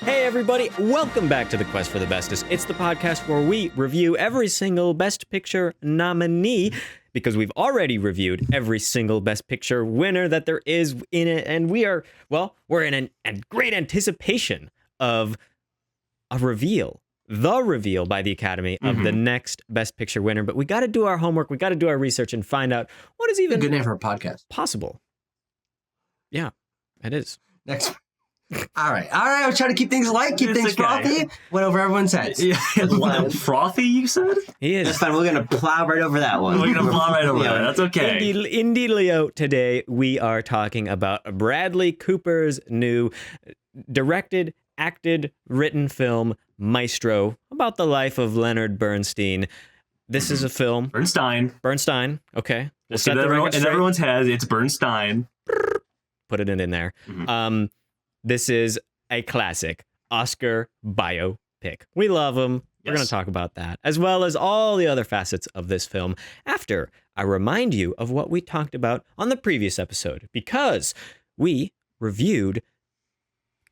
Hey everybody, welcome back to the Quest for the Bestest. It's the podcast where we review every single Best Picture nominee because we've already reviewed every single Best Picture winner that there is in it, and we're in a great anticipation of a reveal, the reveal by the Academy of the next Best Picture winner. But we got to do our homework, we got to do our research and find out what is even a good name for a podcast. Possible. Yeah, it is. Next. All right. I was trying to keep things light, keep things frothy. Went over everyone's heads. Yeah. Frothy, you said? He is. That's fine. We're going to plow right over that one. We're going to plow right over that. That's okay. Indeed, Leo, today we are talking about Bradley Cooper's new directed, acted, written film, Maestro, about the life of Leonard Bernstein. This is a film. Bernstein. Okay. We'll set the record straight. In everyone's head, it's Bernstein. Put it in there. This is a classic Oscar biopic. We love them. We're going to talk about that, as well as all the other facets of this film, after I remind you of what we talked about on the previous episode, because we reviewed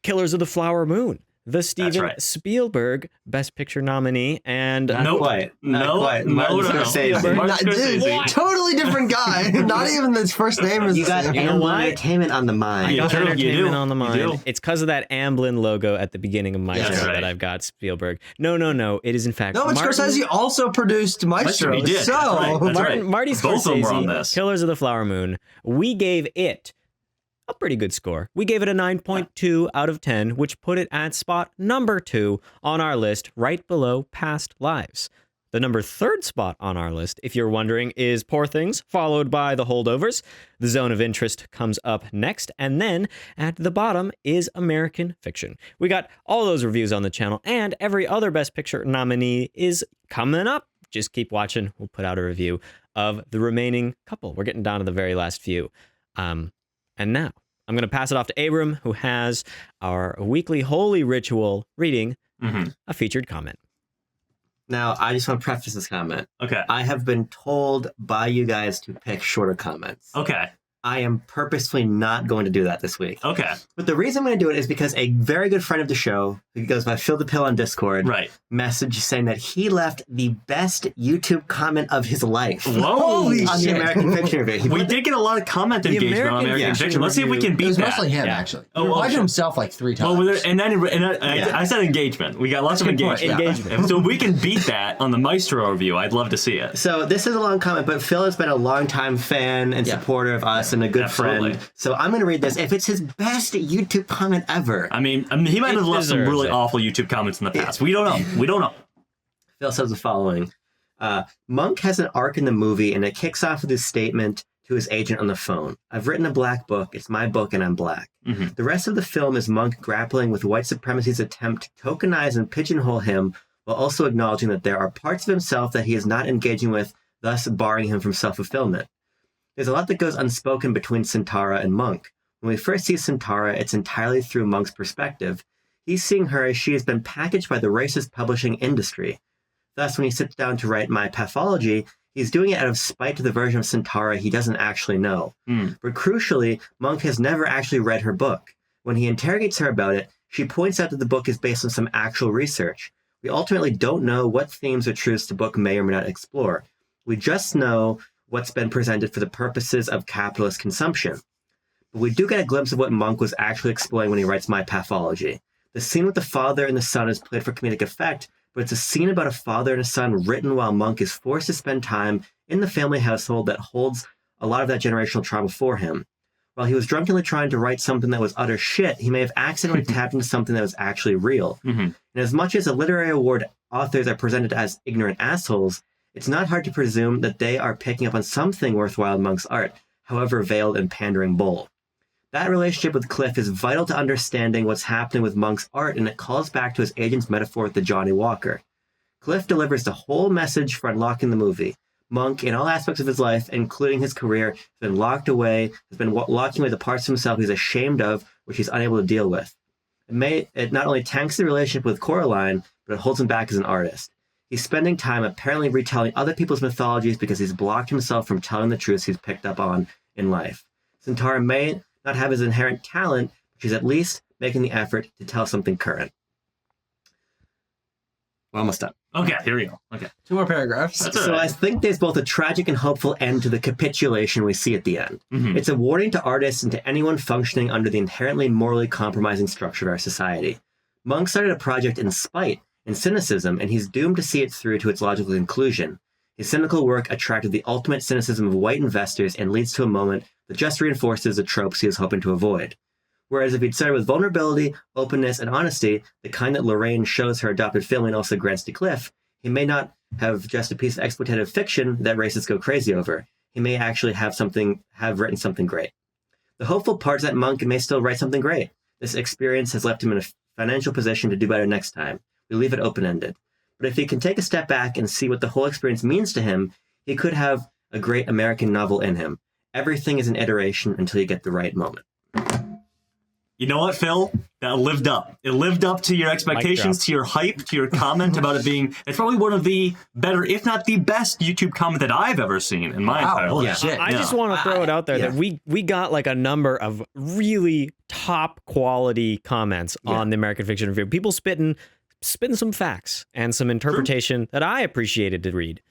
Killers of the Flower Moon, the Steven Spielberg Best Picture nominee, and Not quite. Martin Scorsese. Totally different guy. Not even his first name is. You got Amblin Entertainment on the mind. I got Entertainment on the mind. It's because of that Amblin logo at the beginning of Maestro that I've got Spielberg. No. It is in fact. No, but Scorsese also produced Maestro. He did. So That's right. Marty Both of them were on Scorsese, this. Killers of the Flower Moon. We gave it a pretty good score. We gave it a 9.2 out of 10, which put it at spot number 2 on our list, right below Past Lives. The number 3rd spot on our list, if you're wondering, is Poor Things, followed by The Holdovers. The Zone of Interest comes up next, and then at the bottom is American Fiction. We got all those reviews on the channel, and every other Best Picture nominee is coming up. Just keep watching. We'll put out a review of the remaining couple. We're getting down to the very last few. And now, I'm going to pass it off to Abram, who has our weekly holy ritual reading a featured comment. Now, I just want to preface this comment. Okay. I have been told by you guys to pick shorter comments. Okay. I am purposefully not going to do that this week. Okay. But the reason I'm going to do it is because a very good friend of the show, who goes by Phil the Pill on Discord, messaged saying that he left the best YouTube comment of his life. Whoa! On the American Fiction review. We did get a lot of comment engagement on American Fiction. Let's see if we can beat that. it was mostly him, actually. He replied to himself like 3 times. Well, I said engagement. We got lots of engagement. So if we can beat that on the Maestro review, I'd love to see it. So this is a long comment, but Phil has been a longtime fan and supporter of us and a good friend. So I'm going to read this. If it's his best YouTube comment ever. I mean he might have left some really awful YouTube comments in the past. We don't know. Phil says the following. Monk has an arc in the movie, and it kicks off with his statement to his agent on the phone. I've written a black book. It's my book, and I'm black. The rest of the film is Monk grappling with white supremacy's attempt to tokenize and pigeonhole him, while also acknowledging that there are parts of himself that he is not engaging with, thus barring him from self-fulfillment. There's a lot that goes unspoken between Sintara and Monk. When we first see Sintara, it's entirely through Monk's perspective. He's seeing her as she has been packaged by the racist publishing industry. Thus, when he sits down to write My Pathology, he's doing it out of spite to the version of Sintara he doesn't actually know. But crucially, Monk has never actually read her book. When he interrogates her about it, she points out that the book is based on some actual research. We ultimately don't know what themes or truths the book may or may not explore. We just know what's been presented for the purposes of capitalist consumption. But we do get a glimpse of what Monk was actually exploring when he writes My Pathology. The scene with the father and the son is played for comedic effect, but it's a scene about a father and a son written while Monk is forced to spend time in the family household that holds a lot of that generational trauma for him. While he was drunkenly trying to write something that was utter shit, he may have accidentally tapped into something that was actually real. And as much as a literary award authors are presented as ignorant assholes, it's not hard to presume that they are picking up on something worthwhile in Monk's art, however veiled and pandering bull. That relationship with Cliff is vital to understanding what's happening with Monk's art, and it calls back to his agent's metaphor with the Johnny Walker. Cliff delivers the whole message for unlocking the movie. Monk, in all aspects of his life, including his career, has been locked away, has been locking away the parts of himself he's ashamed of, which he's unable to deal with. It not only tanks the relationship with Coraline, but it holds him back as an artist. He's spending time apparently retelling other people's mythologies because he's blocked himself from telling the truths he's picked up on in life. Sintara may not have his inherent talent, but she's at least making the effort to tell something current. We're almost done. Okay, here we go. Okay. 2 more paragraphs. So I think there's both a tragic and hopeful end to the capitulation we see at the end. Mm-hmm. It's a warning to artists and to anyone functioning under the inherently morally compromising structure of our society. Monk started a project in spite and cynicism, and he's doomed to see it through to its logical conclusion. His cynical work attracted the ultimate cynicism of white investors and leads to a moment that just reinforces the tropes he was hoping to avoid. Whereas if he'd started with vulnerability, openness, and honesty, the kind that Lorraine shows her adopted family and also grants to Cliff, he may not have just a piece of exploitative fiction that racists go crazy over. He may actually have written something great. The hopeful part is that Monk may still write something great. This experience has left him in a financial position to do better next time. We leave it open-ended. But if he can take a step back and see what the whole experience means to him, he could have a great American novel in him. Everything is an iteration until you get the right moment. You know what, Phil? That lived up. It lived up to your expectations, to your hype, to your comment about it being... It's probably one of the better, if not the best, YouTube comment that I've ever seen in my entire life. I just want to throw it out there that we got like a number of really top quality comments on the American Fiction Review. People spitting some facts and some interpretation that I appreciated to read.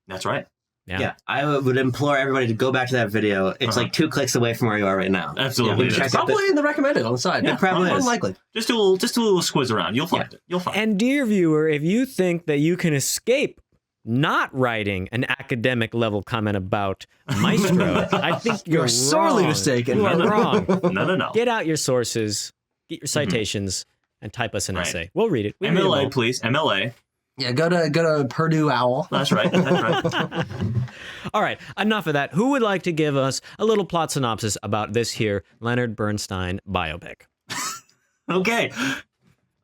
That's right. Yeah, I would implore everybody to go back to that video. It's like 2 clicks away from where you are right now. Absolutely. It's probably in the recommended on the side. It probably is. Unlikely. Just do a little squiz around. You'll find it. You'll find it. And dear viewer, if you think that you can escape not writing an academic level comment about Maestro, I think you're sorely mistaken. You are wrong. No. Get out your sources, get your citations, and type us an essay. We'll read it. MLA, please. MLA. Yeah, go to Purdue Owl. That's right. That's right. All right, enough of that. Who would like to give us a little plot synopsis about this here Leonard Bernstein biopic? Okay.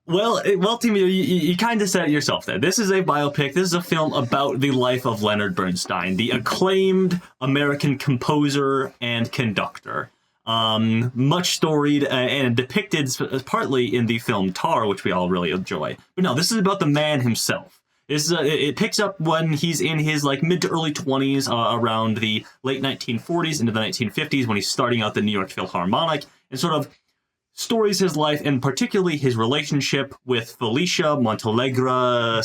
Well, Tim, you kind of said it yourself there. This is a biopic. This is a film about the life of Leonard Bernstein, the acclaimed American composer and conductor. Much storied and depicted partly in the film Tar, which we all really enjoy. But no, this is about the man himself. It picks up when he's in his mid to early 20s, around the late 1940s into the 1950s, when he's starting out the New York Philharmonic, and sort of stories his life, and particularly his relationship with Felicia Montalegre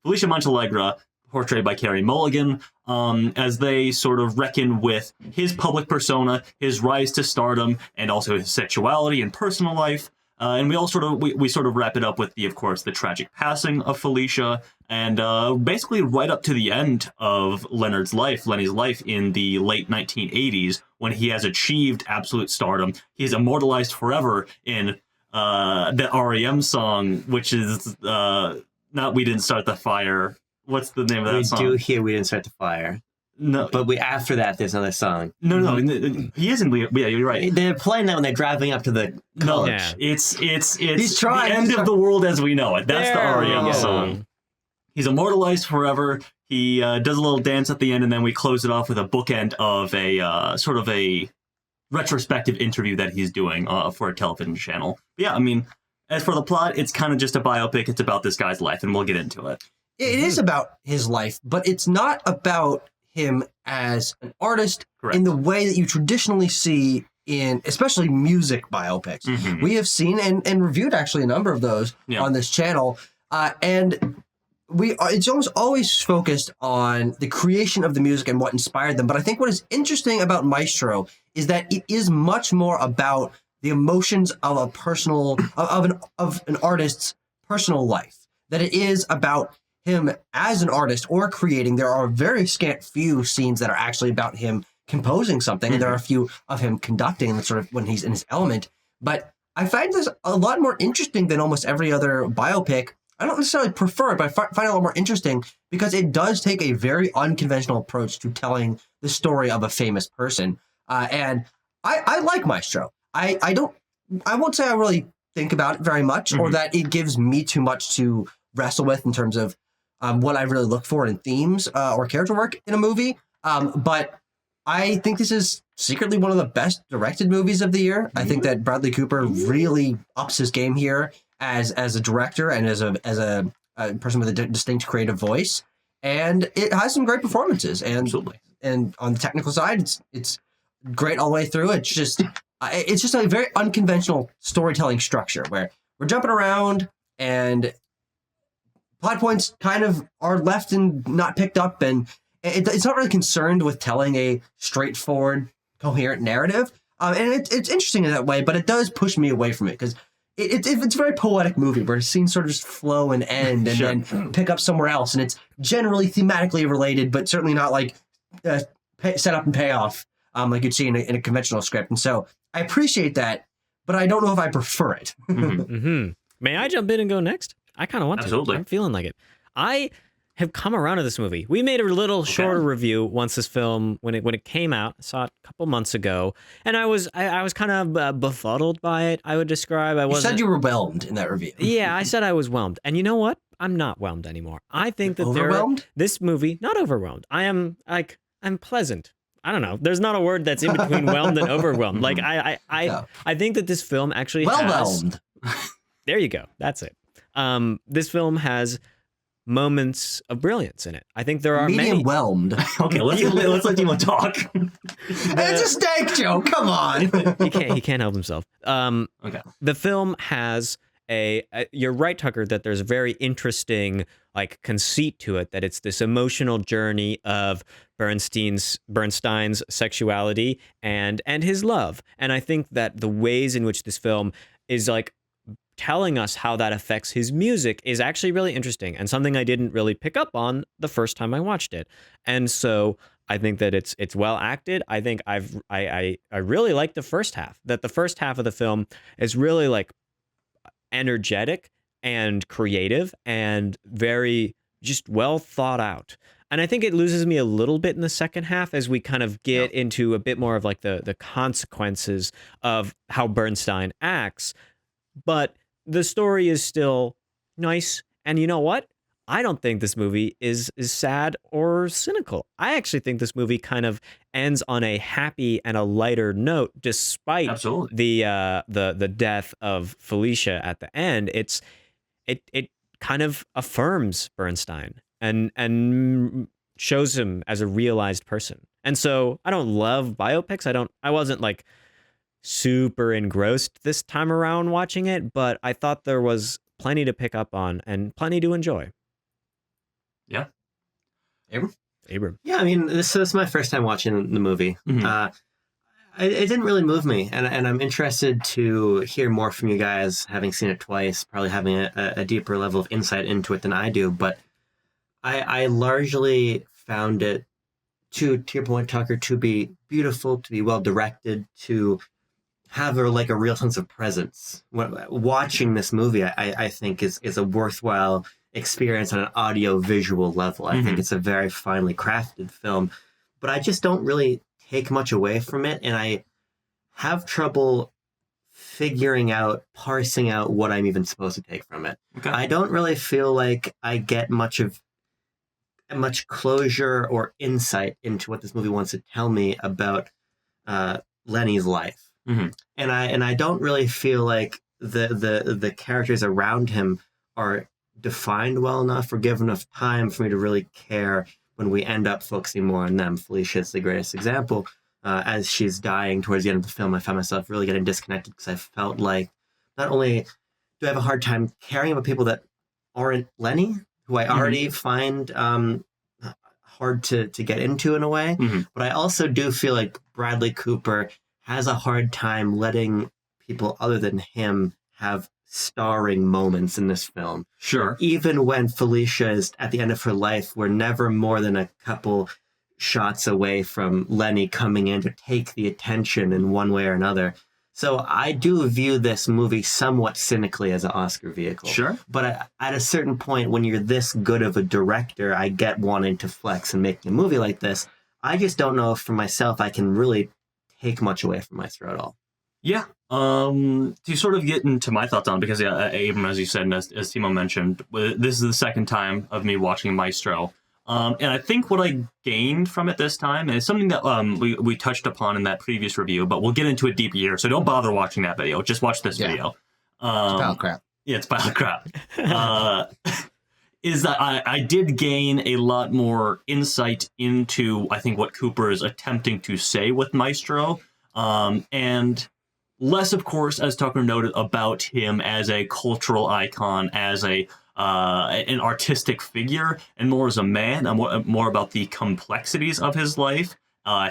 Felicia Montalegre, portrayed by Carey Mulligan, as they sort of reckon with his public persona, his rise to stardom, and also his sexuality and personal life. And we all sort of wrap it up with the tragic passing of Felicia, and basically right up to the end of Lenny's life in the late 1980s, when he has achieved absolute stardom. He is immortalized forever in the REM song, which is not "We Didn't Start the Fire." What's the name of that song? We do hear "We Didn't Start the Fire." No, but after that, there's another song. No, he isn't. Yeah, you're right. They're playing that when they're driving up to the college. Yeah. It's the end of the world as we know it. That's the REM song. He's immortalized forever. He does a little dance at the end, and then we close it off with a bookend of a sort of a retrospective interview that he's doing for a television channel. But yeah, I mean, as for the plot, it's kind of just a biopic. It's about this guy's life, and we'll get into it. It is about his life, but it's not about him as an artist in the way that you traditionally see in especially music biopics. Mm-hmm. We have seen and reviewed actually a number of those on this channel. And it's almost always focused on the creation of the music and what inspired them. But I think what is interesting about Maestro is that it is much more about the emotions of a personal, of an artist's personal life, that it is about him as an artist or creating. There are very few scenes that are actually about him composing something, and there are a few of him conducting, and sort of when he's in his element. But I find this a lot more interesting than almost every other biopic. I don't necessarily prefer it, but I find it a lot more interesting because it does take a very unconventional approach to telling the story of a famous person. And I like Maestro. I won't say I really think about it very much, or that it gives me too much to wrestle with in terms of what I really look for in themes or character work in a movie. But I think this is secretly one of the best directed movies of the year. I think that Bradley Cooper really ups his game here as a director and as a person with a distinct creative voice. And it has some great performances. And on the technical side, it's great all the way through. It's just a very unconventional storytelling structure where we're jumping around and plot points kind of are left and not picked up, and it's not really concerned with telling a straightforward, coherent narrative. And it's interesting in that way, but it does push me away from it because it's a very poetic movie where scenes sort of just flow and end and then pick up somewhere else, and it's generally thematically related, but certainly not like set up and pay off like you'd see in a conventional script. And so I appreciate that, but I don't know if I prefer it. May I jump in and go next? I kind of want Absolutely. to. I'm feeling like it. I have come around to this movie. We made a little shorter review once this film, when it came out. I saw it a couple months ago, and I was kind of befuddled by it. I would describe. You said you were whelmed in that review. Yeah, I said I was whelmed, and you know what? I'm not whelmed anymore. I think that overwhelmed? This movie, not overwhelmed. I'm pleasant. I don't know. There's not a word that's in between whelmed and overwhelmed. Like I think that this film actually whelmed. There you go. That's it. This film has moments of brilliance in it. I think there are medium whelmed. Okay, let's let Timo talk. It's a steak joke. Come on. He can't help himself. Okay. The film has you're right, Tucker, that there's a very interesting like conceit to it, that it's this emotional journey of Bernstein's sexuality and his love. And I think that the ways in which this film is like telling us how that affects his music is actually really interesting, and something I didn't really pick up on the first time I watched it. And so I think that it's well acted. I think I really like the first half. That the first half of the film is really like energetic and creative and very just well thought out. And I think it loses me a little bit in the second half as we kind of get into a bit more of like the consequences of how Bernstein acts. But the story is still nice. And you know what? I don't think this movie is sad or cynical. I actually think this movie kind of ends on a happy and a lighter note, despite the death of Felicia at the end. It kind of affirms Bernstein and shows him as a realized person. And so I don't love biopics. I wasn't like super engrossed this time around watching it, but I thought there was plenty to pick up on and plenty to enjoy. Yeah. Abram. Yeah, I mean, this is my first time watching the movie. It didn't really move me, and I'm interested to hear more from you guys, having seen it twice, probably having a deeper level of insight into it than I do. But I largely found it, to your point, Tucker, to be beautiful, to be well directed, to have a real sense of presence. Watching this movie, I think is a worthwhile experience on an audio visual level. I think it's a very finely crafted film, but I just don't really take much away from it, and I have trouble parsing out what I'm even supposed to take from it. Okay. I don't really feel like I get much closure or insight into what this movie wants to tell me about Lenny's life. And I don't really feel like the characters around him are defined well enough or give enough time for me to really care when we end up focusing more on them. Felicia is the greatest example. As she's dying towards the end of the film, I found myself really getting disconnected because I felt like not only do I have a hard time caring about people that aren't Lenny, who I already find hard to get into in a way, but I also do feel like Bradley Cooper has a hard time letting people other than him have starring moments in this film. Sure. Even when Felicia is at the end of her life, we're never more than a couple shots away from Lenny coming in to take the attention in one way or another. So I do view this movie somewhat cynically as an Oscar vehicle. Sure. But at a certain point, when you're this good of a director, I get wanting to flex and make a movie like this. I just don't know if for myself I can really take much away from Maestro at all. Yeah. To sort of get into my thoughts on it, because Abram, as you said, and as Timo mentioned, this is the second time of me watching Maestro. And I think what I gained from it this time is something that we touched upon in that previous review, but we'll get into it deeper here. So don't bother watching that video. Just watch this video. It's pile crap. Yeah, it's pile crap. Is that I did gain a lot more insight into, I think, what Cooper is attempting to say with Maestro. And less, of course, as Tucker noted, about him as a cultural icon, as a an artistic figure and more as a man, and more about the complexities of his life,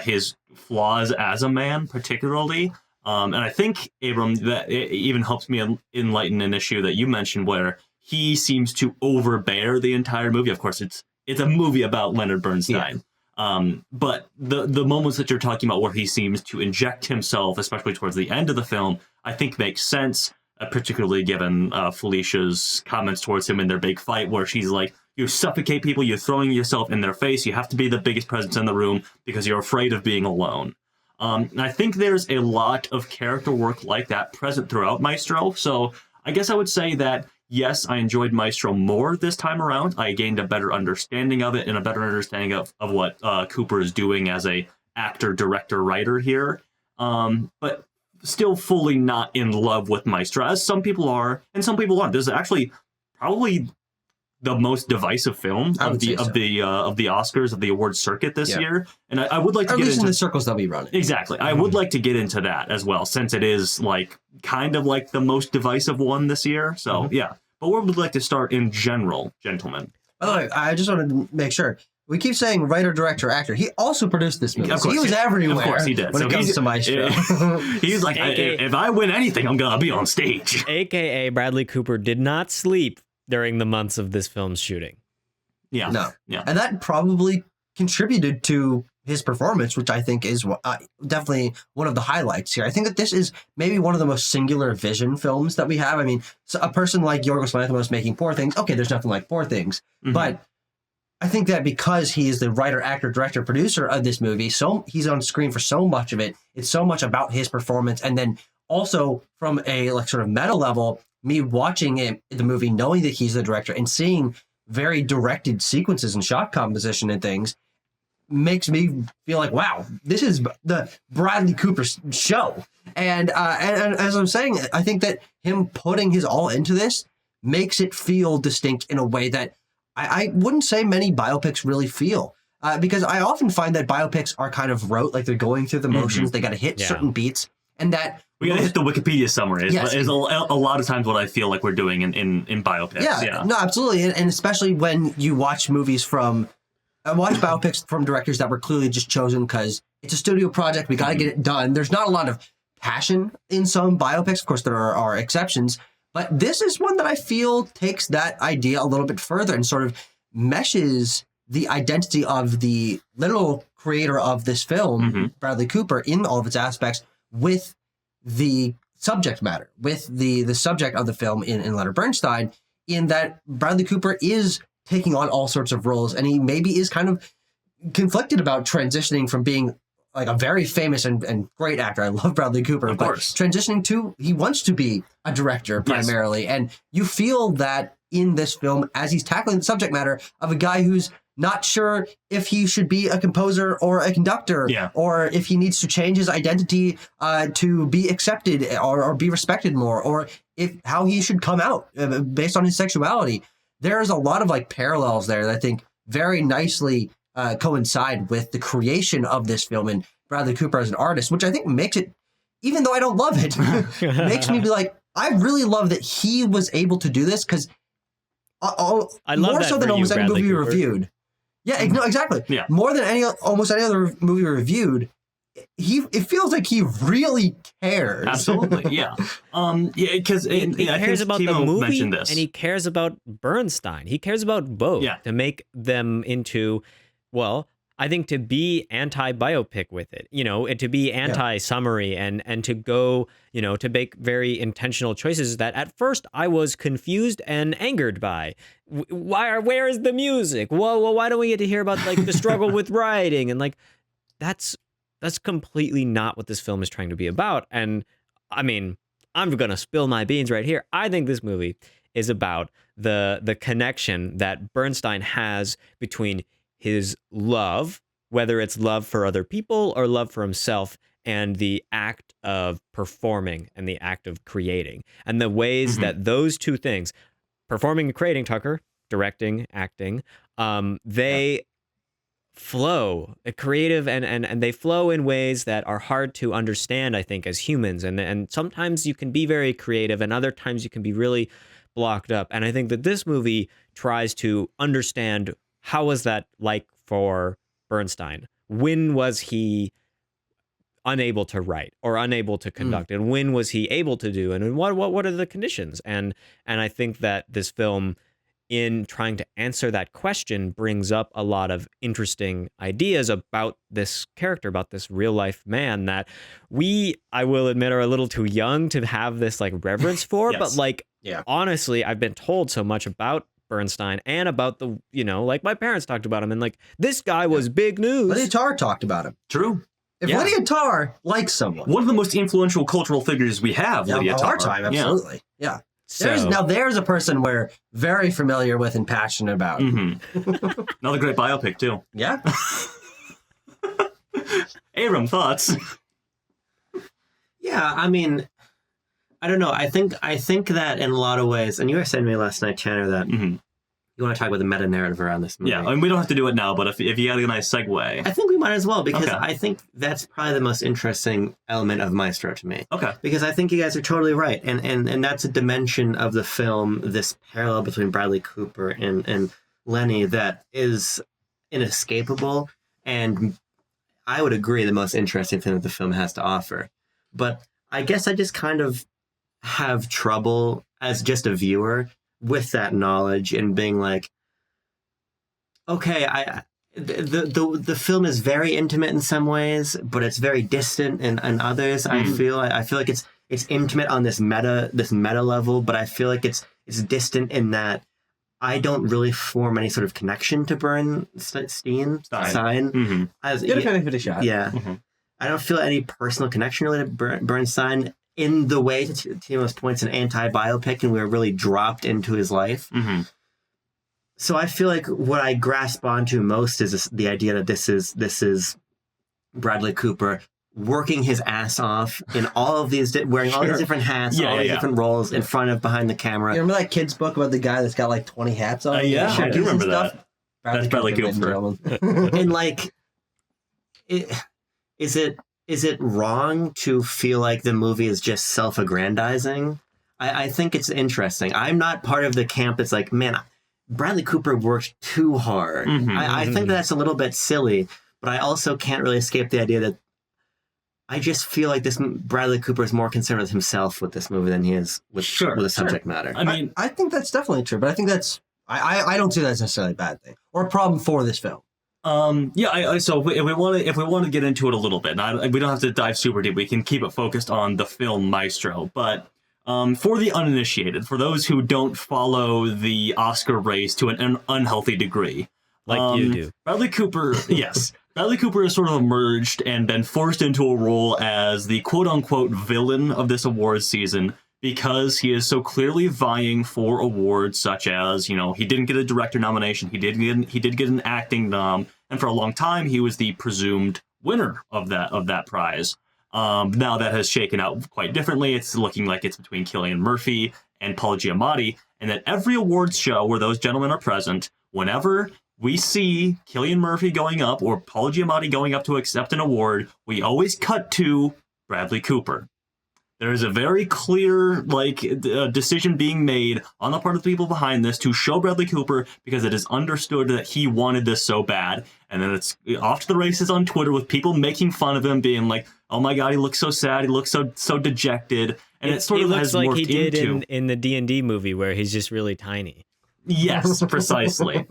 his flaws as a man, particularly. And I think, Abram, that it even helps me enlighten an issue that you mentioned where he seems to overbear the entire movie. Of course, it's a movie about Leonard Bernstein. But the moments that you're talking about where he seems to inject himself, especially towards the end of the film, I think makes sense, particularly given Felicia's comments towards him in their big fight, where she's like, you suffocate people, you're throwing yourself in their face, you have to be the biggest presence in the room because you're afraid of being alone. And I think there's a lot of character work like that present throughout Maestro. So I guess I would say that, yes, I enjoyed Maestro more this time around. I gained a better understanding of it and a better understanding of what Cooper is doing as a actor, director, writer here. But still fully not in love with Maestro, as some people are and some people aren't. This is actually probably the most divisive film of the Oscars, of the awards circuit this year, and I would like to get into the circles they'll be running. Exactly, I would like to get into that as well, since it is like kind of like the most divisive one this year. So yeah, but where would we like to start in general, gentlemen? By the way, I just wanted to make sure. We keep saying writer, director, actor. He also produced this movie. Of course, so he was everywhere. Of course he did. When it comes to Maestro. He's like, if I win anything, I'm gonna be on stage. AKA Bradley Cooper did not sleep during the months of this film's shooting. Yeah. No. Yeah. And that probably contributed to his performance, which I think is definitely one of the highlights here. I think that this is maybe one of the most singular vision films that we have. I mean, so a person like Yorgos Lanthimos making Poor Things, okay, there's nothing like Poor Things, but I think that because he is the writer, actor, director, producer of this movie, so he's on screen for so much of it. It's so much about his performance, and then also from a like sort of meta level, me watching the movie, knowing that he's the director and seeing very directed sequences and shot composition and things, makes me feel like, wow, this is the Bradley Cooper show. And as I'm saying, I think that him putting his all into this makes it feel distinct in a way that I wouldn't say many biopics really feel. Because I often find that biopics are kind of rote, like they're going through the motions, they got to hit certain beats, and that we gotta hit the Wikipedia summary. Yes. Is a lot of times what I feel like we're doing in biopics. Yeah, no, absolutely, and especially when you watch movies from, biopics from directors that were clearly just chosen because it's a studio project. We got to get it done. There's not a lot of passion in some biopics. Of course, there are exceptions, but this is one that I feel takes that idea a little bit further and sort of meshes the identity of the literal creator of this film, Bradley Cooper, in all of its aspects with the subject matter, with the subject of the film in Leonard Bernstein, in that Bradley Cooper is taking on all sorts of roles, and he maybe is kind of conflicted about transitioning from being like a very famous and great actor. I love Bradley Cooper, of course, transitioning to, he wants to be a director primarily. Yes. And you feel that in this film as he's tackling the subject matter of a guy who's not sure if he should be a composer or a conductor, or if he needs to change his identity to be accepted or be respected more, or if how he should come out based on his sexuality. There's a lot of like parallels there that I think very nicely coincide with the creation of this film and Bradley Cooper as an artist, which I think makes it, even though I don't love it, makes me be like, I really love that he was able to do this, because I love more that so than almost any movie we Cooper. Reviewed. Yeah, no, exactly. Yeah. More than almost any other movie reviewed, it feels like he really cares. Absolutely, yeah. Because he cares about the movie, this. and he cares about Bernstein. He cares about both to make them into, well, I think to be anti-biopic with it, to be anti-summary and to go, to make very intentional choices that at first I was confused and angered by. Where is the music? Well, why don't we get to hear about like the struggle with writing? And like, that's completely not what this film is trying to be about. And I mean, I'm going to spill my beans right here. I think this movie is about the connection that Bernstein has between his love, whether it's love for other people or love for himself, and the act of performing and the act of creating, and the ways that those two things, performing and creating, Tucker, directing, acting, they flow, creative, and they flow in ways that are hard to understand, I think, as humans. And sometimes you can be very creative, and other times you can be really blocked up. And I think that this movie tries to understand, how was that like for Bernstein? When was he unable to write or unable to conduct, and when was he able to do, and what are the conditions? And I think that this film, in trying to answer that question, brings up a lot of interesting ideas about this character, about this real life man that I will admit, are a little too young to have this like reverence for. Yes. But like, honestly, I've been told so much about Bernstein and about the, like my parents talked about him, and like this guy was big news. Lydia Tarr talked about him. True. If Lydia Tarr likes someone, one of the most influential cultural figures we have, Lydia of Tarr. our time, absolutely. Yeah. So, There's a person we're very familiar with and passionate about. Another great biopic too. Yeah. Abram, thoughts? Yeah, I mean, I don't know. I think that in a lot of ways, and you were saying to me last night, Tanner, that you want to talk about the meta narrative around this movie. Yeah, I mean, we don't have to do it now, but if you had a nice segue. I think we might as well, because I think that's probably the most interesting element of Maestro to me. Okay. Because I think you guys are totally right. And that's a dimension of the film, this parallel between Bradley Cooper and Lenny, that is inescapable. And I would agree the most interesting thing that the film has to offer. But I guess I just kind of have trouble as just a viewer with that knowledge and being like, okay, the film is very intimate in some ways, but it's very distant in others. I feel like it's intimate on this meta level, but I feel like it's distant in that I don't really form any sort of connection to Bernstein. Mm-hmm. Get a penny for the shot. Yeah. Mm-hmm. I don't feel any personal connection really to Bernstein in the way, to Timo's points, an anti-biopic, and we were really dropped into his life. Mm-hmm. So I feel like what I grasp onto most is the idea that this is Bradley Cooper working his ass off in all of these, wearing all these different hats, all these different roles in front of, behind the camera. You remember that kid's book about the guy that's got like 20 hats on? Yeah, I do remember that. That's Bradley Cooper. And like, is it wrong to feel like the movie is just self-aggrandizing? I think it's interesting. I'm not part of the camp that's like, man, Bradley Cooper worked too hard. I think that's a little bit silly, but I also can't really escape the idea that I just feel like Bradley Cooper is more concerned with himself with this movie than he is with the subject matter. I mean, I think that's definitely true, but I think that's I don't see that as necessarily a bad thing or a problem for this film. So if we want to get into it a little bit, and we don't have to dive super deep. We can keep it focused on the film Maestro. But for the uninitiated, for those who don't follow the Oscar race to an unhealthy degree, like you do, Bradley Cooper, yes, Bradley Cooper has sort of emerged and been forced into a role as the quote-unquote villain of this awards season, because he is so clearly vying for awards such as, he didn't get a director nomination, he did get an acting nom, and for a long time he was the presumed winner of that prize. Now that has shaken out quite differently. It's looking like it's between Cillian Murphy and Paul Giamatti, and that every awards show where those gentlemen are present, whenever we see Cillian Murphy going up or Paul Giamatti going up to accept an award, we always cut to Bradley Cooper. There is a very clear decision being made on the part of the people behind this to show Bradley Cooper, because it is understood that he wanted this so bad. And then it's off to the races on Twitter with people making fun of him, being like, "Oh my God, he looks so sad. He looks so dejected." And it sort of looks has like morphed he did into in the D&D movie where he's just really tiny. Yes, precisely.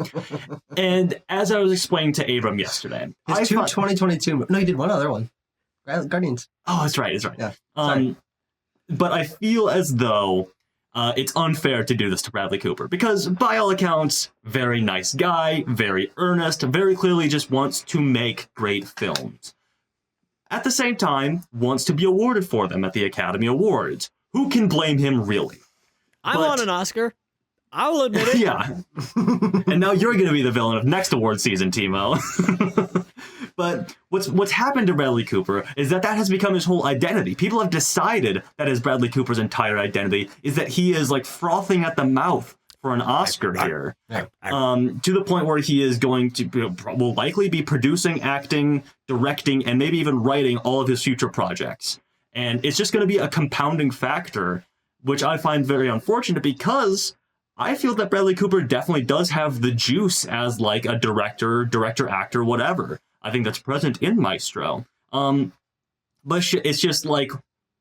And as I was explaining to Abram yesterday, His 2022. No, he did one other one. Guardians. Oh, that's right. Yeah. Sorry. But I feel as though it's unfair to do this to Bradley Cooper, because by all accounts, very nice guy, very earnest, very clearly just wants to make great films. At the same time, wants to be awarded for them at the Academy Awards. Who can blame him, really? I want an Oscar. I'll admit it. Yeah. And now you're going to be the villain of next award season, Timo. But what's happened to Bradley Cooper is that has become his whole identity. People have decided that is Bradley Cooper's entire identity, is that he is like frothing at the mouth for an Oscar here. Yeah. To the point where he is going to will likely be producing, acting, directing, and maybe even writing all of his future projects. And it's just going to be a compounding factor, which I find very unfortunate because I feel that Bradley Cooper definitely does have the juice as like a director, actor, whatever. I think that's present in Maestro. But it's just like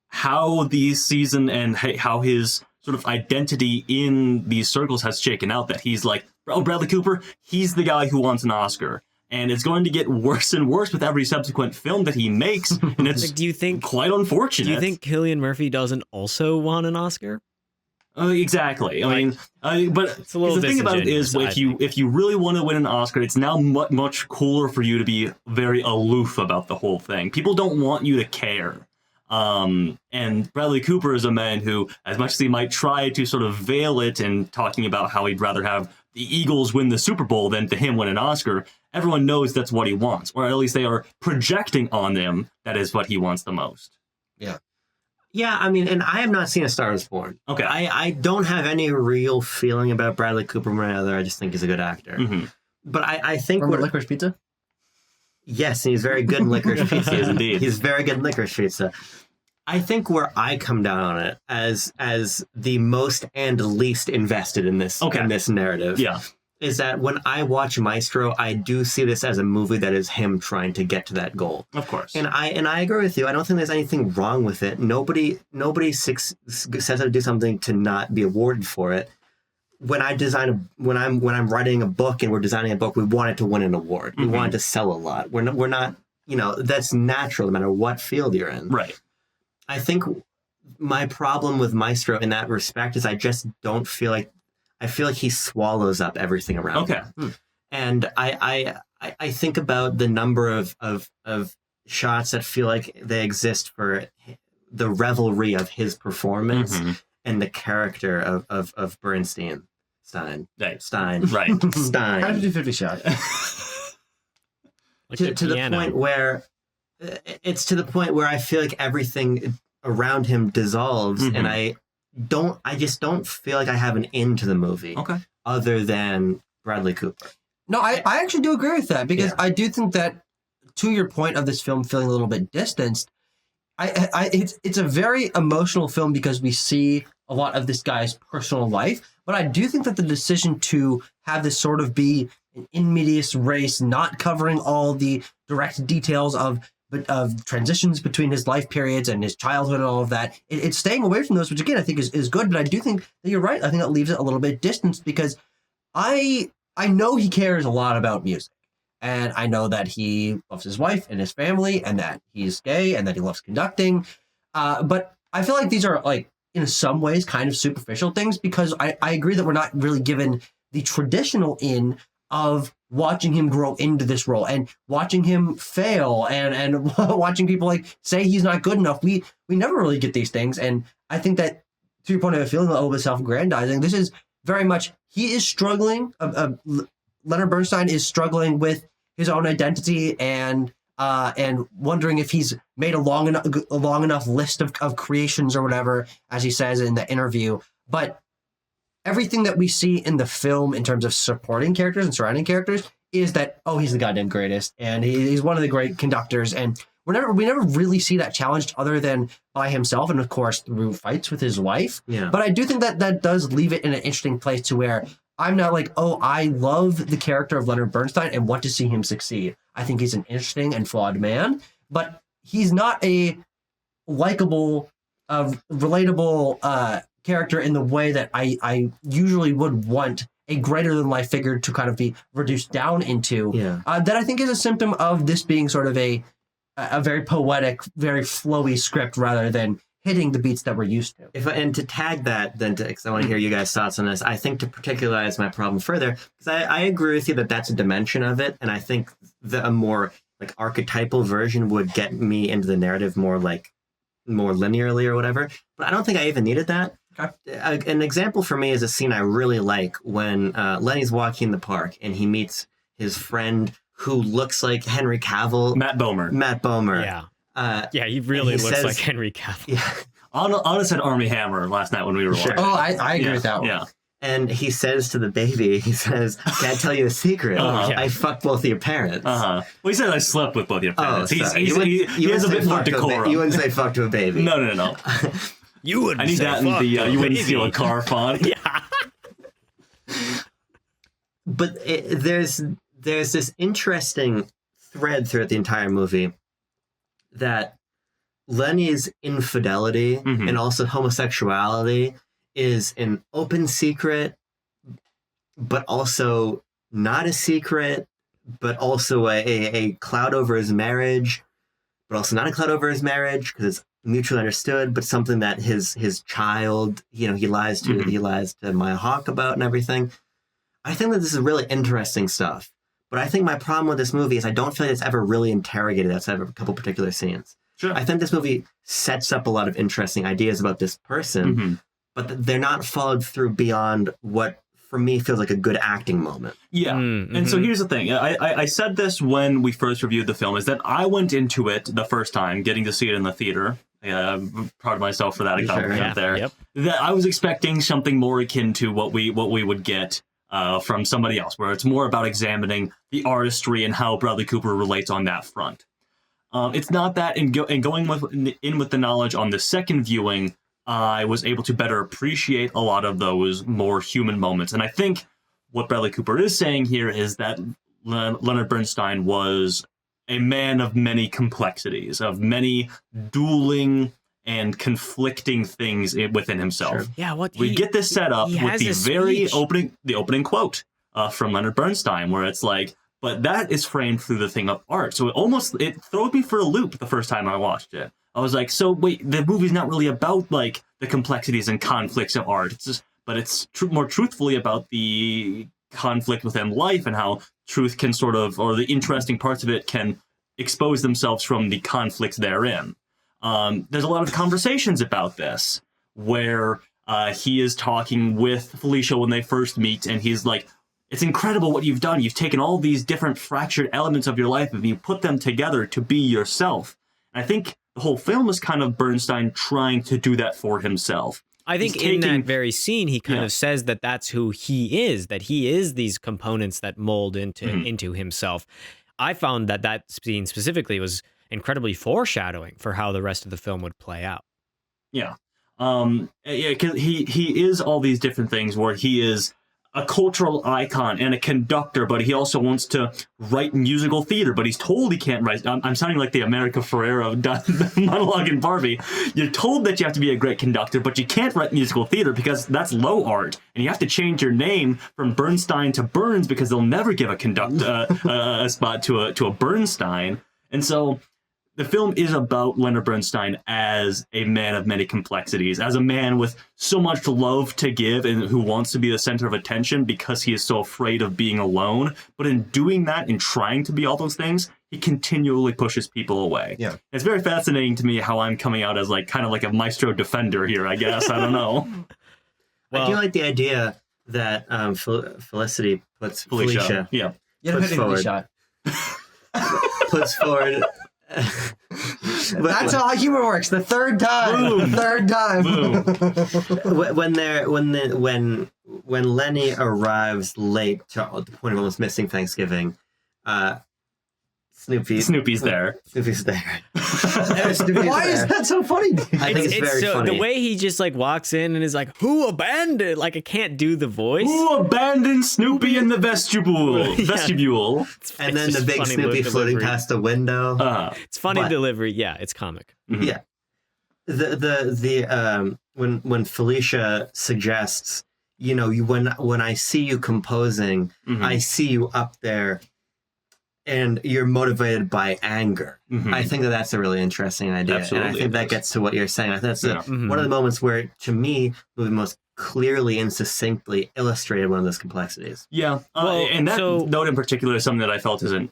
how the season and how his sort of identity in these circles has shaken out, that he's like, oh, Bradley Cooper, he's the guy who wants an Oscar. And it's going to get worse and worse with every subsequent film that he makes. And it's do you think quite unfortunate. Do you think Cillian Murphy doesn't also want an Oscar? Exactly. I mean, but it's a little the thing about it is, if you really want to win an Oscar, it's now much cooler for you to be very aloof about the whole thing. People don't want you to care. And Bradley Cooper is a man who, as much as he might try to sort of veil it and talking about how he'd rather have the Eagles win the Super Bowl than to him win an Oscar, everyone knows that's what he wants, or at least they are projecting on him that is what he wants the most. Yeah. Yeah, I mean, and I have not seen A Star Is Born. Okay. I don't have any real feeling about Bradley Cooper one or another. I just think he's a good actor. Mm-hmm. But I think... Remember Licorice Pizza? Yes, and he's very good in Licorice Pizza. He is indeed. He's very good in Licorice Pizza. I think where I come down on it as the most and least invested in this narrative is that when I watch Maestro, I do see this as a movie that is him trying to get to that goal. Of course. And I agree with you. I don't think there's anything wrong with it. Nobody sets out to do something to not be awarded for it. When I'm writing a book and we're designing a book, we want it to win an award. We want it to sell a lot. We're not, that's natural no matter what field you're in. Right. I think my problem with Maestro in that respect is I just don't feel like he swallows up everything around him. And I think about the number of shots that feel like they exist for the revelry of his performance and the character of Bernstein. Stein. Right. Stein. 150 shot. to the point where it's to the point where I feel like everything around him dissolves, and I just don't feel like I have an end to the movie. Other than Bradley Cooper. No, I actually do agree with that, because I do think that, to your point of this film feeling a little bit distanced, it's a very emotional film because we see a lot of this guy's personal life. But I do think that the decision to have this sort of be an in medias res, not covering all the direct details of transitions between his life periods and his childhood and all of that, it's staying away from those, which again I think is good. But I do think that you're right. I think that leaves it a little bit distanced, because I know he cares a lot about music, and I know that he loves his wife and his family, and that he's gay, and that he loves conducting. But I feel like these are, like, in some ways kind of superficial things, because I agree that we're not really given the traditional in of watching him grow into this role and watching him fail and watching people like say he's not good enough. We never really get these things. And I think that, to your point of feeling a little bit self-aggrandizing, this is very much, he is struggling. Leonard Bernstein is struggling with his own identity and wondering if he's made a long enough list of creations or whatever, as he says in the interview. But everything that we see in the film in terms of supporting characters and surrounding characters is that, oh, he's the goddamn greatest, and he's one of the great conductors. And we never really see that challenged other than by himself, and of course through fights with his wife. Yeah. Mm-hmm. But I do think that does leave it in an interesting place to where I'm not like, oh, I love the character of Leonard Bernstein and want to see him succeed. I think he's an interesting and flawed man, but he's not a likable, relatable character in the way that I usually would want a greater than life figure to kind of be reduced down into. Yeah. That I think is a symptom of this being sort of a very poetic, very flowy script rather than hitting the beats that we're used to. And to tag that, then, because I want to hear you guys' thoughts on this, I think to particularize my problem further, because I agree with you that that's a dimension of it, and I think a more like archetypal version would get me into the narrative more linearly or whatever. But I don't think I even needed that. Okay. An example for me is a scene I really like when Lenny's walking in the park and he meets his friend who looks like Henry Cavill. Matt Bomer. Yeah. He really looks like Henry Cavill. Yeah. Anna said Army Hammer last night when we were watching. Oh, I agree with that one. Yeah. And he says to the baby, he says, "Can I tell you a secret? I fucked both of your parents." Well, he said I slept with both your parents. He You has a bit more decorum. You wouldn't say fuck to a baby. No. You wouldn't. I need say that in fuck the to you wouldn't baby. steal a car font. Yeah. But there's this interesting thread throughout the entire movie that Lenny's infidelity and also homosexuality is an open secret, but also not a secret, but also a cloud over his marriage, but also not a cloud over his marriage because it's mutually understood, but something that his child, he lies to Maya Hawke about and everything. I think that this is really interesting stuff. But I think my problem with this movie is I don't feel like it's ever really interrogated outside of a couple particular scenes. Sure. I think this movie sets up a lot of interesting ideas about this person, but they're not followed through beyond what, for me, feels like a good acting moment. Yeah. And so here's the thing. I said this when we first reviewed the film, is that I went into it the first time, getting to see it in the theater. I'm proud of myself for that accomplishment there. Yep. That I was expecting something more akin to what we would get from somebody else, where it's more about examining the artistry and how Bradley Cooper relates on that front. It's not that, and going with the knowledge on the second viewing, I was able to better appreciate a lot of those more human moments. And I think what Bradley Cooper is saying here is that Leonard Bernstein was a man of many complexities, of many dueling and conflicting things within himself. Sure. Yeah, we get this set up with the opening quote from Leonard Bernstein, where it's like, but that is framed through the thing of art. So it threw me for a loop the first time I watched it. I was like, so wait, the movie's not really about like the complexities and conflicts of art. But it's more truthfully about the conflict within life and how truth can or the interesting parts of it can expose themselves from the conflicts therein. There's a lot of conversations about this where he is talking with Felicia when they first meet, and he's like, it's incredible what you've done. You've taken all these different fractured elements of your life and you put them together to be yourself. And I think the whole film is kind of Bernstein trying to do that for himself. I think in that very scene, he kind of says that that's who he is, that he is these components that mold into himself. I found that scene specifically was incredibly foreshadowing for how the rest of the film would play out. Yeah. Because he is all these different things where he is a cultural icon and a conductor, but he also wants to write musical theater, but he's told he can't write. I'm sounding like the America Ferrera monologue in Barbie. You're told that you have to be a great conductor, but you can't write musical theater because that's low art, and you have to change your name from Bernstein to Burns because they'll never give a spot to a Bernstein. And so the film is about Leonard Bernstein as a man of many complexities, as a man with so much love to give and who wants to be the center of attention because he is so afraid of being alone. But in doing that, in trying to be all those things, he continually pushes people away. Yeah, it's very fascinating to me how I'm coming out as kind of like a Maestro defender here, I guess. I don't know. Well, I do like the idea that Felicity puts Felicia. Yeah. Puts forward. Puts forward. That's how humor works. The third time. When Lenny arrives late to the point of almost missing Thanksgiving, Snoopy's there. Snoopy's there. Why is that so funny? I think it's very funny. The way he just walks in and is like, "Who abandoned?" I can't do the voice. Who abandoned Snoopy in the vestibule? Vestibule. And then the big Snoopy floating past the window. It's funny delivery. Yeah, it's comic. Mm-hmm. Yeah. When Felicia suggests, when I see you composing, I see you up there. And you're motivated by anger. I think that's a really interesting idea. Absolutely, and I think that gets to what you're saying. I think that's one of the moments where, to me, the movie most clearly and succinctly illustrated one of those complexities. Yeah. And that note in particular is something that I felt isn't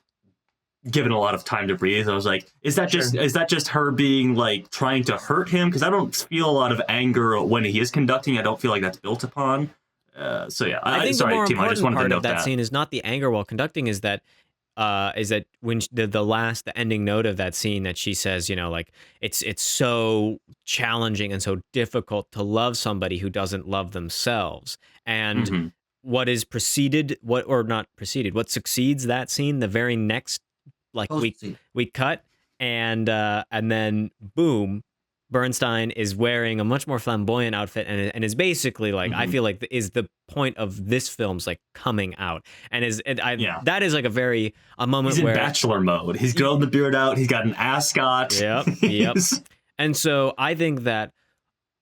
given a lot of time to breathe. I was like, is that just her being trying to hurt him? Because I don't feel a lot of anger when he is conducting. I don't feel like that's built upon. I think the more important part of that scene is not the anger while conducting, is that when the ending note of that scene that she says, it's so challenging and so difficult to love somebody who doesn't love themselves. And what is preceded, what succeeds that scene, the very next, like we cut, and then boom, Bernstein is wearing a much more flamboyant outfit and is basically like, I feel like is the point of this film's like coming out, and that is like a moment he's where in bachelor mode. He's growing the beard out. He's got an ascot. Yep. And so I think that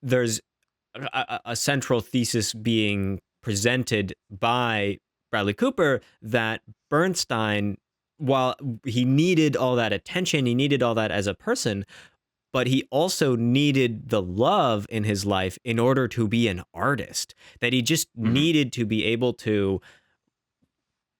there's a central thesis being presented by Bradley Cooper that Bernstein, while he needed all that attention, he needed all that as a person, but he also needed the love in his life in order to be an artist, that he just needed to be able to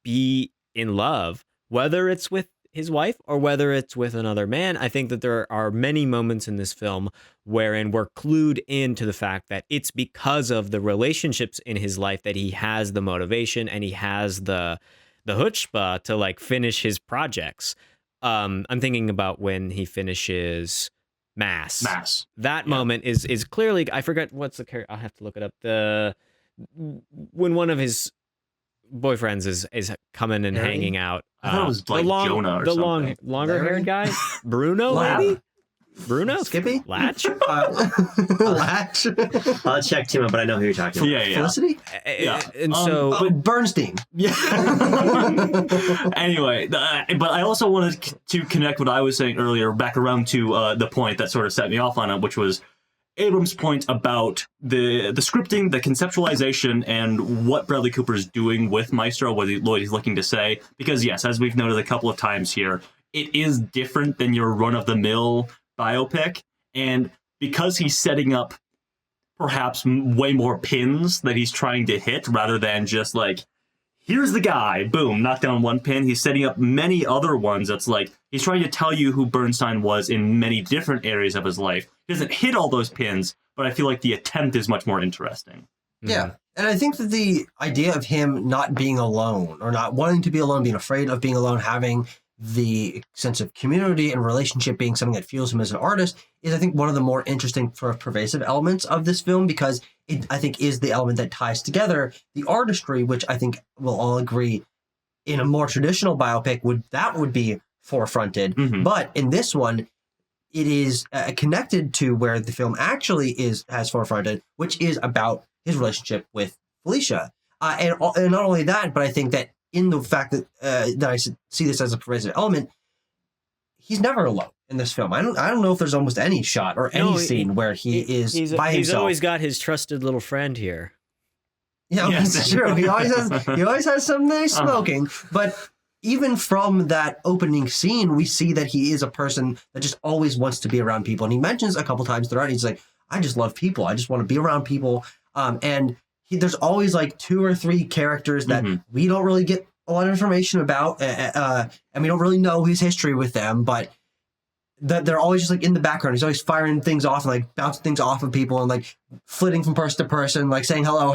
be in love, whether it's with his wife or whether it's with another man. I think that there are many moments in this film wherein we're clued into the fact that it's because of the relationships in his life that he has the motivation and he has the chutzpah to like finish his projects. I'm thinking about when he finishes Mass. That moment is clearly, I forget what's the character. I'll have to look it up. When one of his boyfriends is coming and hanging out. I thought it was like Jonah or something. Longer haired guy, Bruno, maybe. Bruno, Skippy, Latch, Latch. I'll check Timo, but I know who you're talking about. Yeah. Felicity. And so Bernstein. Yeah. Anyway, but I also wanted to connect what I was saying earlier back around to the point that sort of set me off on it, which was Abrams' point about the scripting, the conceptualization, and what Bradley Cooper's doing with Maestro, what he's looking to say. Because yes, as we've noted a couple of times here, it is different than your run-of-the-mill biopic, and because he's setting up perhaps way more pins that he's trying to hit rather than just like, here's the guy, boom, knock down one pin. He's setting up many other ones. That's like, he's trying to tell you who Bernstein was in many different areas of his life. He doesn't hit all those pins, but I feel like the attempt is much more interesting. Yeah. And I think that the idea of him not being alone or not wanting to be alone, being afraid of being alone, having the sense of community and relationship being something that fuels him as an artist is, I think, one of the more interesting, sort of pervasive elements of this film, because it, I think, is the element that ties together the artistry, which I think we'll all agree in a more traditional biopic would be forefronted. But in this one, it is connected to where the film actually has forefronted, which is about his relationship with Felicia. And not only that, but I think that in the fact that that I see this as a pervasive element, he's never alone in this film. I don't know if there's almost any shot or any scene where he is by himself. He's always got his trusted little friend here. Yeah, yes. That's true. He always has something he's smoking. But even from that opening scene, we see that he is a person that just always wants to be around people. And he mentions a couple times throughout, he's like, I just love people. I just want to be around people. And there's always like 2 or 3 characters that we don't really get a lot of information about, and we don't really know his history with them, but they're always just like in the background. He's always firing things off and like bouncing things off of people and like flitting from person to person, like saying hello.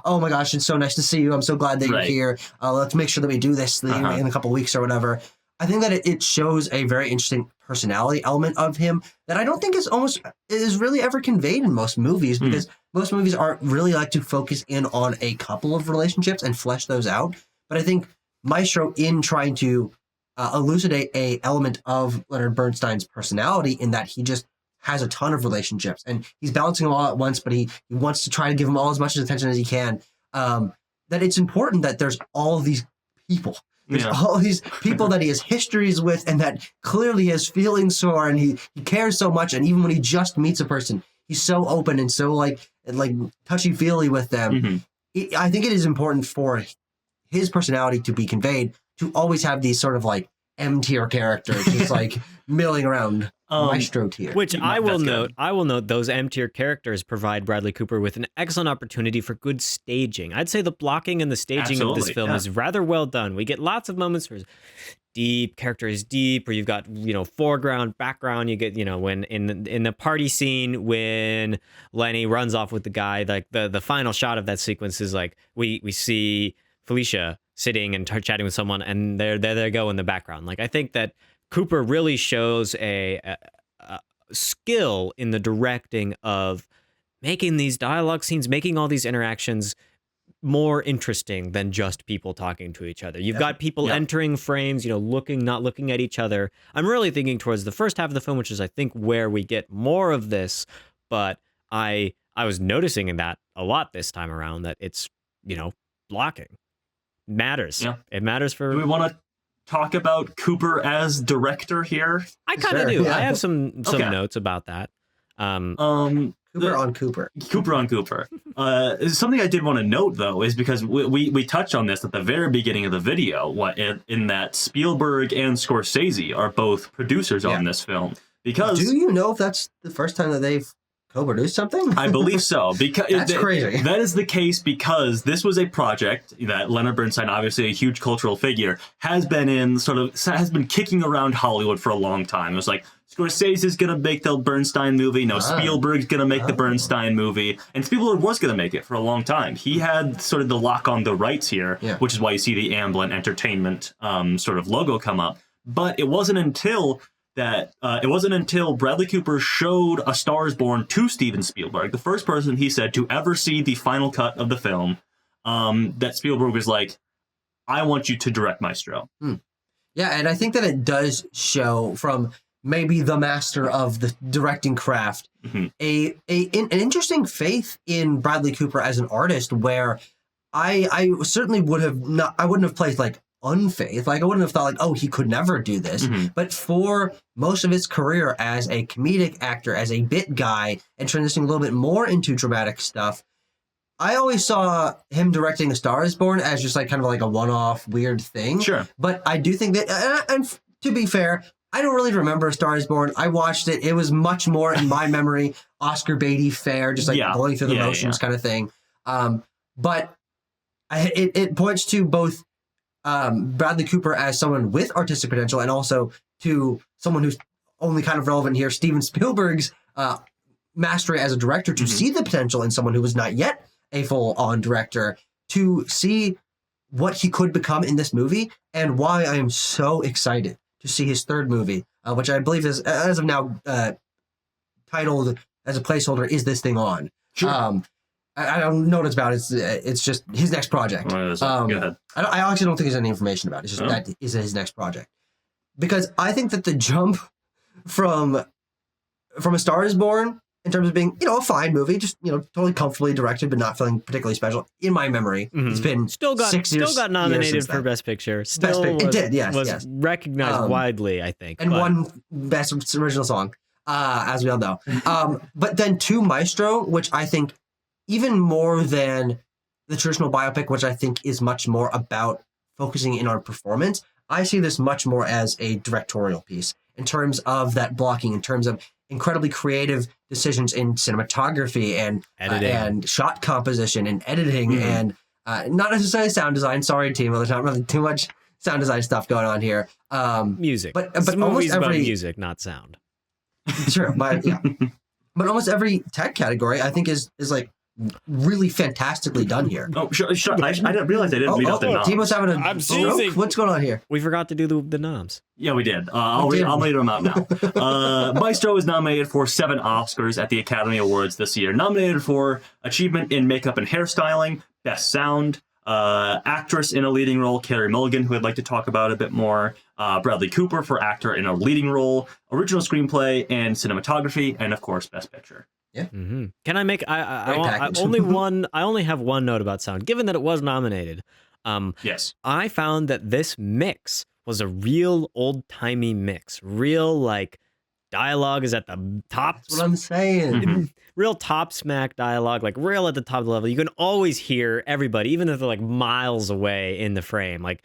Oh my gosh, it's so nice to see you. I'm so glad that you're here. Let's make sure that we do this in a couple of weeks or whatever. I think that it shows a very interesting personality element of him that I don't think is really ever conveyed in most movies, because most movies aren't really like to focus in on a couple of relationships and flesh those out. But I think Maestro, in trying to elucidate a element of Leonard Bernstein's personality, in that he just has a ton of relationships and he's balancing them all at once, but he wants to try to give them all as much attention as he can, that it's important that there's all of these people. There's all these people that he has histories with and that clearly has feelings for, and he cares so much. And even when he just meets a person, he's so open and so like touchy-feely with them. I think it is important for his personality to be conveyed, to always have these sort of like M-tier characters just like milling around Maestro tier. Which I will note those M-tier characters provide Bradley Cooper with an excellent opportunity for good staging. I'd say the blocking and the staging of this film is rather well done. We get lots of moments where character is deep, where you've got, foreground, background. You get, when in the party scene when Lenny runs off with the guy, like the final shot of that sequence is like we see Felicia sitting and chatting with someone, and there they go in the background. Like, I think that Cooper really shows a skill in the directing of making these dialogue scenes, making all these interactions more interesting than just people talking to each other. You've got people entering frames, not looking at each other. I'm really thinking towards the first half of the film, which is, I think, where we get more of this. But I was noticing in that a lot this time around that it's, blocking matters. Yeah. It matters for. Do we want to talk about Cooper as director here? I kind of do. Yeah. I have some notes about that. Cooper on Cooper. Cooper on Cooper. Something I did want to note, though, is because we touched on this at the very beginning of the video, in that Spielberg and Scorsese are both producers on this film. Because do you know if that's the first time that they've co-produced something? I believe so. Because that's crazy. That is the case because this was a project that Leonard Bernstein, obviously a huge cultural figure, has been kicking around Hollywood for a long time. It was like, Scorsese's going to make the Bernstein movie. No, Spielberg's going to make the Bernstein movie. And Spielberg was going to make it for a long time. He had sort of the lock on the rights here, which is why you see the Amblin Entertainment sort of logo come up. But it wasn't until Bradley Cooper showed A Star is Born to Steven Spielberg, the first person, he said, to ever see the final cut of the film, that Spielberg was like, I want you to direct Maestro. Yeah, and I think that it does show from maybe the master of the directing craft, an interesting faith in Bradley Cooper as an artist, where I certainly wouldn't have placed like unfaith. Like I wouldn't have thought like, oh, he could never do this. But for most of his career as a comedic actor, as a bit guy, and transitioning a little bit more into dramatic stuff, I always saw him directing A Star is Born as just like kind of like a one-off weird thing. Sure. But I do think that, and to be fair, I don't really remember A Star is Born. I watched it. It was much more in my memory Oscar Beatty fare, just like going through the motions kind of thing. But it points to both Bradley Cooper as someone with artistic potential and also to someone who's only kind of relevant here, Steven Spielberg's mastery as a director, to see the potential in someone who was not yet a full-on director, to see what he could become in this movie, and why I am so excited to see his third movie, which I believe is, as of now, titled as a placeholder, Is This Thing On? Sure. I don't know what it's about. It's just his next project. Go ahead. I actually don't think there's any information about it. It's just that is his next project. Because I think that the jump from A Star is Born, in terms of being, a fine movie, just, totally comfortably directed, but not feeling particularly special, in my memory, it's been 6 years. Still got nominated for Best Picture. It did, yes. Was recognized widely, I think. And won Best Original Song, as we all know. But then to Maestro, which I think, even more than the traditional biopic, which I think is much more about focusing in on performance, I see this much more as a directorial piece in terms of that blocking, in terms of incredibly creative decisions in cinematography and editing, and shot composition and editing, and not necessarily sound design. Sorry, team, there's not really too much sound design stuff going on here. Music, but almost about music, not sound. Sure, but but almost every tech category I think is like really fantastically done here. Oh, sure. I didn't realize I didn't read out the noms. Timo's having a stroke? What's going on here? We forgot to do the noms. Yeah, we did. I'll read them out now. Maestro is nominated for 7 Oscars at the Academy Awards this year. Nominated for Achievement in Makeup and Hairstyling, Best Sound, Actress in a Leading Role, Carey Mulligan, who I'd like to talk about a bit more, Bradley Cooper for Actor in a Leading Role, Original Screenplay and Cinematography, and of course, Best Picture. Yeah. Can I make? I only have one note about sound. Given that it was nominated, yes, I found that this mix was a real old timey mix. Real like dialogue is at the top. That's what I'm saying. Real top smack dialogue, like real at the top of the level. You can always hear everybody, even if they're like miles away in the frame. Like,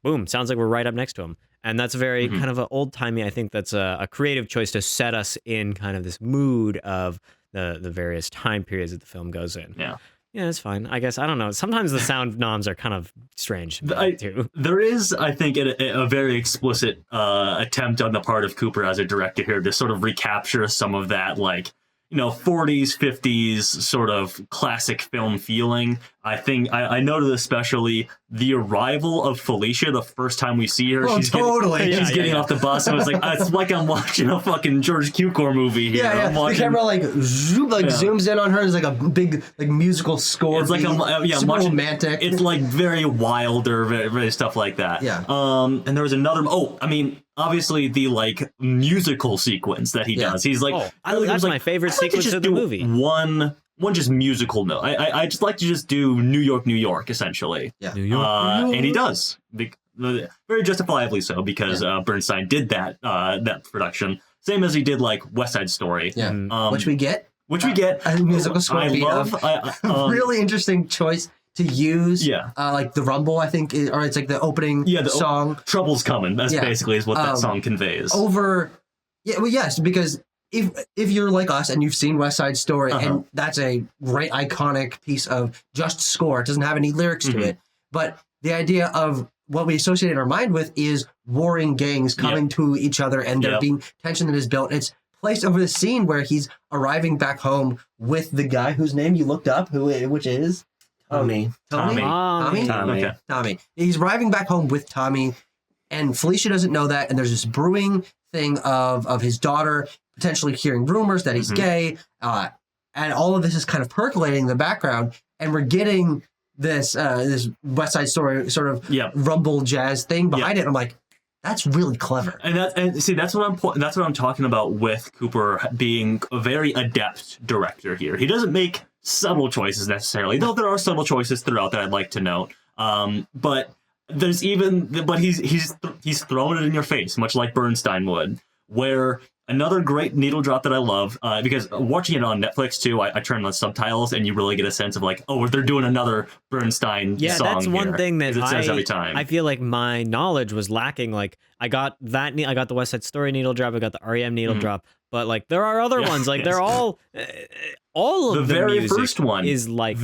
boom, sounds like we're right up next to them. And that's very kind of an old timey. I think that's a creative choice to set us in kind of this mood of the various time periods that the film goes in. Yeah, it's fine. I guess, I don't know. Sometimes the sound noms are kind of strange too. There is, I think, a very explicit attempt on the part of Cooper as a director here to sort of recapture some of that, like, 40s, 50s sort of classic film feeling. I think I noted especially the arrival of Felicia the first time we see her. Oh, she's totally. She's getting off the bus, and it's like I'm watching a fucking George Cukor movie here. Yeah. The camera zooms in on her. There's like a big musical score. It's like super I'm watching, romantic. It's like very Wilder, very stuff like that. Yeah. And there was another. Obviously the musical sequence that he does. He's like, that's my favorite sequence of the movie. One just musical note. I just like to just do New York, essentially. Yeah. New York. And he does. Very justifiably so, because Bernstein did that production. Same as he did West Side Story. Yeah. Which we get. A musical score. Really interesting choice to use. Like the Rumble, I think, or it's like the opening song. Trouble's Coming. That's basically is what that song conveys. Yes, because if you're like us and you've seen West Side Story, and that's a great iconic piece of just score, it doesn't have any lyrics to it, but the idea of what we associate in our mind with is warring gangs coming to each other, and there being tension that is built. It's placed over the scene where he's arriving back home with the guy whose name you looked up, which is Tommy. Tommy. He's arriving back home with Tommy, and Felicia doesn't know that, and there's this brewing thing of his daughter potentially hearing rumors that he's gay, and all of this is kind of percolating in the background, and we're getting this West Side Story sort of rumble jazz thing behind it. I'm like, that's really clever. And see, that's what I'm talking about with Cooper being a very adept director here. He doesn't make subtle choices necessarily, though there are subtle choices throughout that I'd like to note. But he's throwing it in your face, much like Bernstein would. Where another great needle drop that I love, because watching it on Netflix too, I turn on subtitles and you really get a sense of they're doing another Bernstein song. Yeah, that's one thing that it says every time. I feel like my knowledge was lacking. I got the West Side Story needle drop, I got the REM needle drop, but there are other ones. They're all of the very music first one is like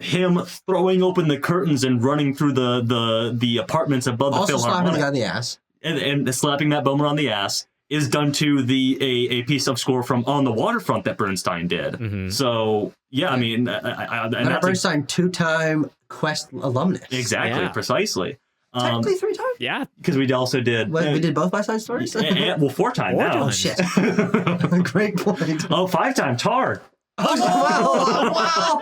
him throwing open the curtains and running through the apartments above the Philharmonic. Also slapping the guy in the ass. And slapping that bummer on the ass is done to a piece of score from On the Waterfront that Bernstein did. So I mean, and Bernstein, two-time Quest alumnus. Exactly, precisely. Technically 3 times. Yeah, because we also did. We did both West Side Stories. 4 times now. Oh shit! Great point. 5-time Tar. Oh,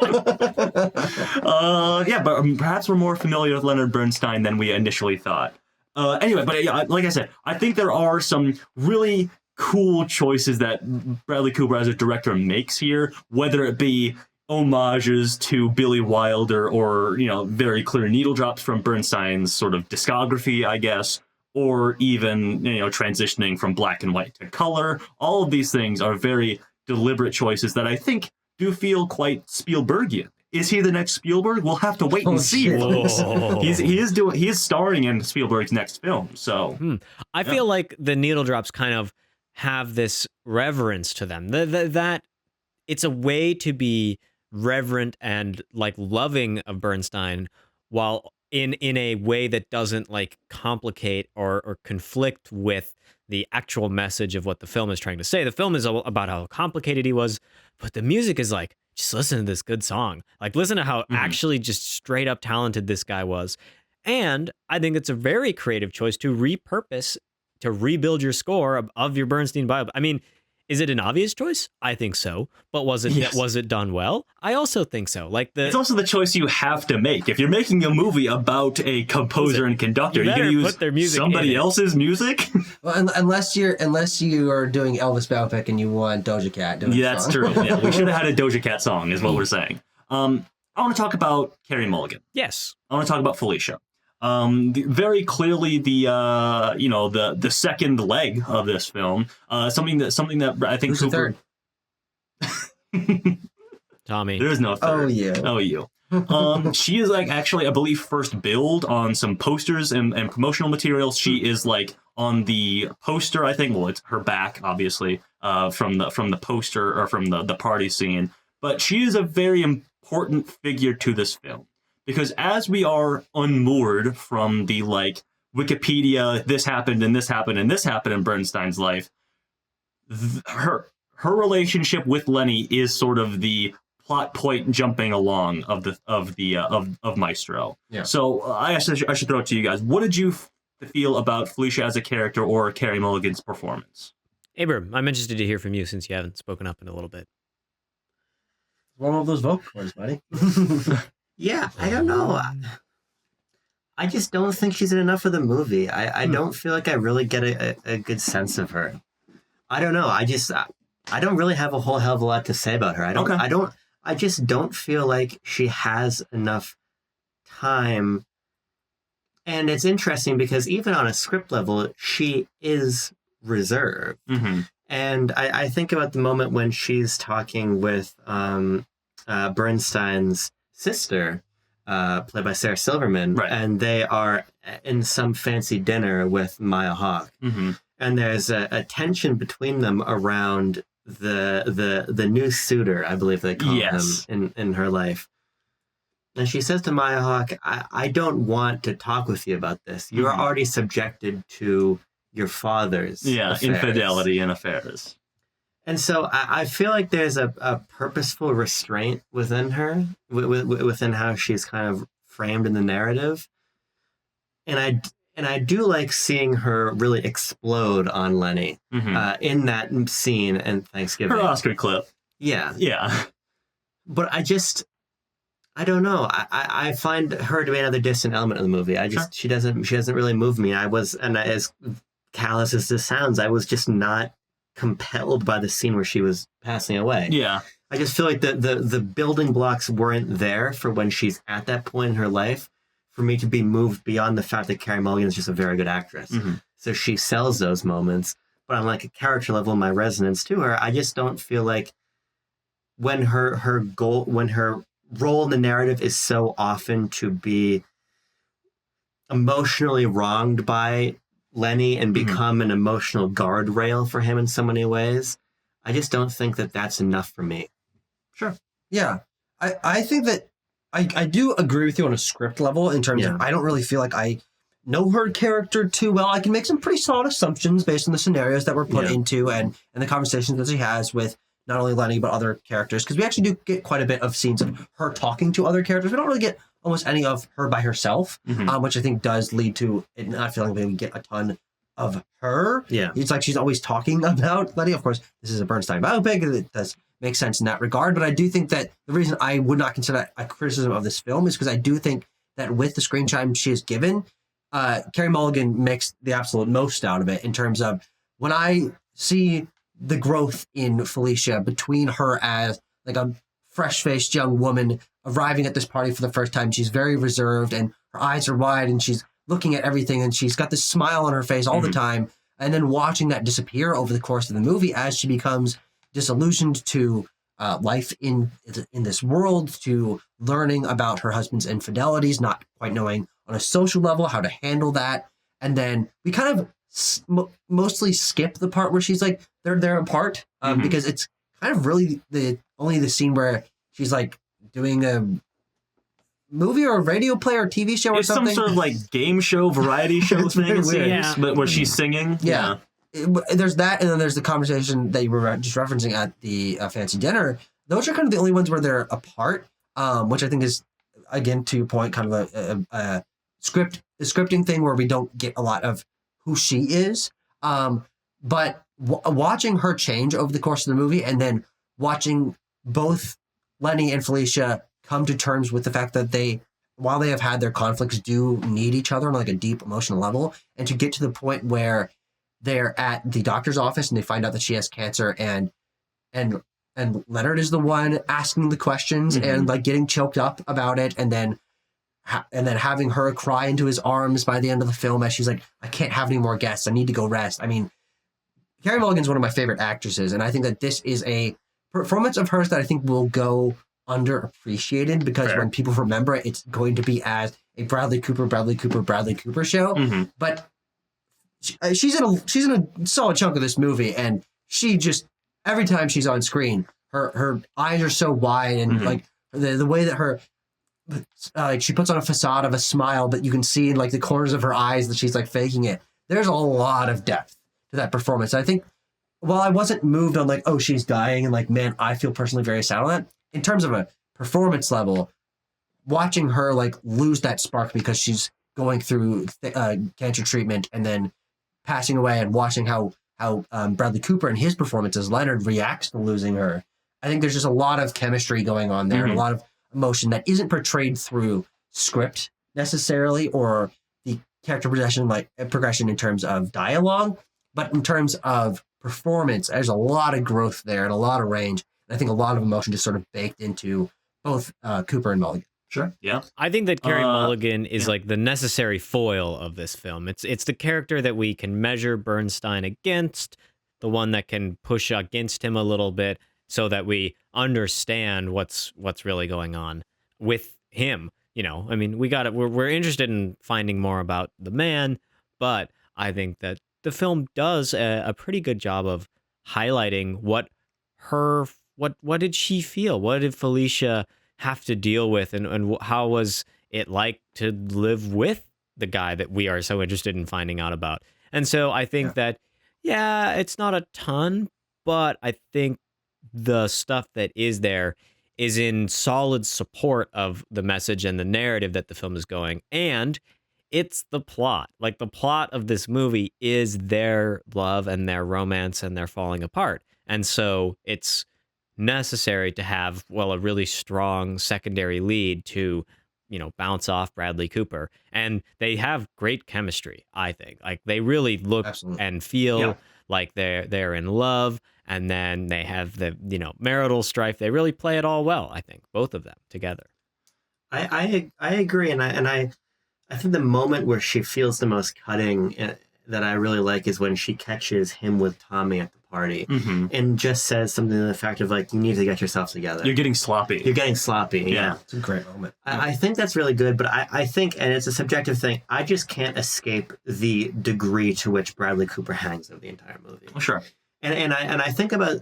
wow! But perhaps we're more familiar with Leonard Bernstein than we initially thought. Anyway, but like I said, I think there are some really cool choices that Bradley Cooper as a director makes here, whether it be homages to Billy Wilder or, very clear needle drops from Bernstein's sort of discography, I guess, or even, transitioning from black and white to color. All of these things are very deliberate choices that I think do feel quite Spielbergian. Is he the next Spielberg? We'll have to wait and see. He is starring in Spielberg's next film. So I feel like the needle drops kind of have this reverence to them. That it's a way to be reverent and loving of Bernstein, while in a way that doesn't complicate or conflict with the actual message of what the film is trying to say. The film is about how complicated he was, but the music is just listen to this good song. Listen to how actually just straight up talented this guy was. And I think it's a very creative choice to repurpose, to rebuild your score of your Bernstein Bible. I mean, is it an obvious choice? I think so. But was it done well? I also think so. It's also the choice you have to make. If you're making a movie about a composer and conductor, you're going to use somebody else's music? Well, unless you are doing Elvis biopic and you want Doja Cat doing that's true. Yeah, we should have had a Doja Cat song, is what we're saying. I want to talk about Carey Mulligan. Yes. I want to talk about Felicia. Very clearly the second leg of this film, something that I think Who's Cooper. Tommy. There is no third. Oh, you. She is actually, I believe, first billed on some posters and promotional materials. She is on the poster, I think. Well, it's her back, obviously, from the poster or from the party scene. But she is a very important figure to this film. Because as we are unmoored from the Wikipedia, this happened and this happened and this happened in Bernstein's life, her her relationship with Lenny is sort of the plot point jumping along of Maestro. Yeah. So I should throw it to you guys. What did you feel about Felicia as a character or Carey Mulligan's performance? Abram, I'm interested to hear from you since you haven't spoken up in a little bit. One of those vocal cords, buddy. Yeah, I don't know. I just don't think she's in enough of the movie. I don't feel like I really get a good sense of her. I don't know. I don't really have a whole hell of a lot to say about her. I just don't feel like she has enough time. And it's interesting because even on a script level, she is reserved. Mm-hmm. And I think about the moment when she's talking with Bernstein's sister, played by Sarah Silverman, right. And they are in some fancy dinner with Maya Hawke. Mm-hmm. And there's a tension between them around the new suitor, I believe they call him in her life. And she says to Maya Hawke, I don't want to talk with you about this. You are already subjected to your father's affairs. Infidelity and affairs. And so I feel like there's a purposeful restraint within her, within how she's kind of framed in the narrative. And I do like seeing her really explode on Lenny in that scene in Thanksgiving. Her Oscar clip. Yeah. Yeah. But I don't know. I find her to be another distant element of the movie. She doesn't really move me. As callous as this sounds, I was just not compelled by the scene where she was passing away. Yeah. I just feel like the building blocks weren't there for when she's at that point in her life for me to be moved beyond the fact that Carey Mulligan is just a very good actress. Mm-hmm. So she sells those moments. But on like a character level, my resonance to her, I just don't feel like when her role in the narrative is so often to be emotionally wronged by Lenny and become an emotional guardrail for him in so many ways. I just don't think that that's enough for me. Sure. Yeah. I think that I do agree with you on a script level in terms of I don't really feel like I know her character too well. I can make some pretty solid assumptions based on the scenarios that we're put into and the conversations that she has with not only Lenny, but other characters. Because we actually do get quite a bit of scenes of her talking to other characters. We don't really get almost any of her by herself, which I think does lead to it not feeling like we get a ton of her. Yeah. It's like she's always talking about Lenny. Of course, this is a Bernstein biopic, and it does make sense in that regard. But I do think that the reason I would not consider a criticism of this film is because I do think that with the screen time she is given, Carey Mulligan makes the absolute most out of it in terms of when I see the growth in Felicia between her as like a fresh-faced young woman arriving at this party for the first time. She's very reserved and her eyes are wide and she's looking at everything and she's got this smile on her face all the time. And then watching that disappear over the course of the movie as she becomes disillusioned to life in this world, to learning about her husband's infidelities, not quite knowing on a social level how to handle that. And then we kind of mostly skip the part where she's like, they're apart because it's kind of really only the scene where she's like doing a movie or a radio play or TV show or something. It's some sort of like game show, variety show thing, it weird. seems, but where she's singing. Yeah. There's that, and then there's the conversation that you were just referencing at the fancy dinner. Those are kind of the only ones where they're apart, which I think is, again, to your point, kind of a scripting thing where we don't get a lot of who she is. But watching her change over the course of the movie and then watching both Lenny and Felicia come to terms with the fact that while they have had their conflicts, do need each other on like a deep emotional level, and to get to the point where they're at the doctor's office and they find out that she has cancer and Leonard is the one asking the questions and like getting choked up about it. And then having her cry into his arms by the end of the film as she's like, I can't have any more guests. I need to go rest. I mean, Carey Mulligan's one of my favorite actresses. And I think that this is a performance of hers that I think will go underappreciated because when people remember it, it's going to be as a Bradley Cooper show. But she's in a solid chunk of this movie, and she just every time she's on screen, her eyes are so wide, and like the way that her like she puts on a facade of a smile, but you can see in like the corners of her eyes that she's like faking it. There's a lot of depth to that performance. I think while I wasn't moved on like, oh, she's dying, and like, man, I feel personally very sad on that. In terms of a performance level, watching her like lose that spark because she's going through cancer treatment and then passing away, and watching how Bradley Cooper and his performance as Leonard reacts to losing her. I think there's just a lot of chemistry going on there, and a lot of emotion that isn't portrayed through script necessarily, or the character progression in terms of dialogue, but in terms of performance. There's a lot of growth there and a lot of range. And I think a lot of emotion just sort of baked into both Cooper and Mulligan. Sure. Yeah. I think that Carey Mulligan is like the necessary foil of this film. It's the character that we can measure Bernstein against, the one that can push against him a little bit, so that we understand what's really going on with him. You know, I mean, we're interested in finding more about the man, but I think that the film does a pretty good job of highlighting what did she feel? What did Felicia have to deal with, and how was it like to live with the guy that we are so interested in finding out about? And so I think that, it's not a ton, but I think the stuff that is there is in solid support of the message and the narrative that the film is going. And it's the plot. Like, the plot of this movie is their love and their romance and their falling apart. And so it's necessary to have, a really strong secondary lead to, bounce off Bradley Cooper. And they have great chemistry, I think. Like, they really look and feel like they're in love, and then they have the, marital strife. They really play it all well, I think, both of them together. I agree, and I think the moment where she feels the most cutting that I really like is when she catches him with Tommy at the party and just says something to the fact of like, you need to get yourself together. You're getting sloppy. Yeah. It's a great moment. I think that's really good, but I think, and it's a subjective thing, I just can't escape the degree to which Bradley Cooper hangs over the entire movie. Oh, sure. And I think about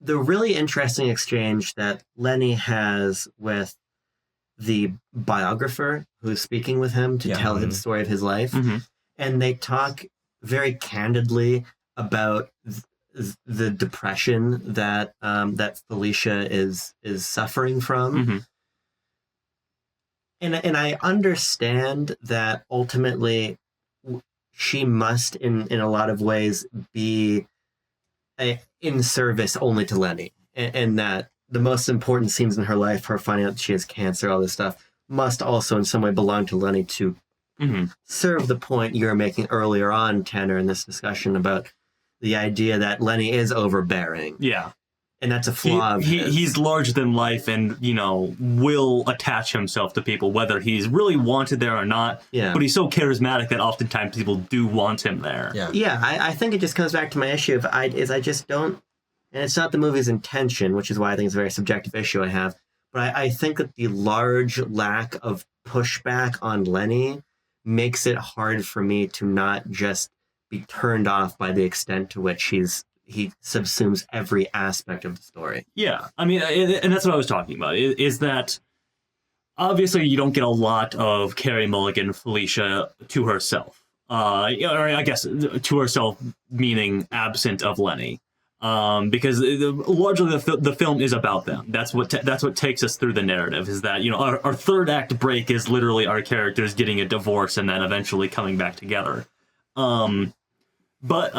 the really interesting exchange that Lenny has with the biographer who's speaking with him to tell him the story of his life. And they talk very candidly about the depression that that Felicia is suffering from. And I understand that ultimately she must in a lot of ways be in service only to Lenny, and that the most important scenes in her life, her finding out that she has cancer, all this stuff, must also in some way belong to Lenny to serve the point you were making earlier on, Tanner, in this discussion about the idea that Lenny is overbearing. Yeah. And that's a flaw of his. He's larger than life and, will attach himself to people, whether he's really wanted there or not. Yeah. But he's so charismatic that oftentimes people do want him there. Yeah, I think it just comes back to my issue of I just don't, and it's not the movie's intention, which is why I think it's a very subjective issue I have, but I think that the large lack of pushback on Lenny makes it hard for me to not just be turned off by the extent to which he subsumes every aspect of the story. Yeah, I mean, and that's what I was talking about, is that obviously you don't get a lot of Carey Mulligan Felicia to herself. Or I guess to herself meaning absent of Lenny. Because largely the film is about them. That's what takes us through the narrative, is that, our third act break is literally our characters getting a divorce and then eventually coming back together. But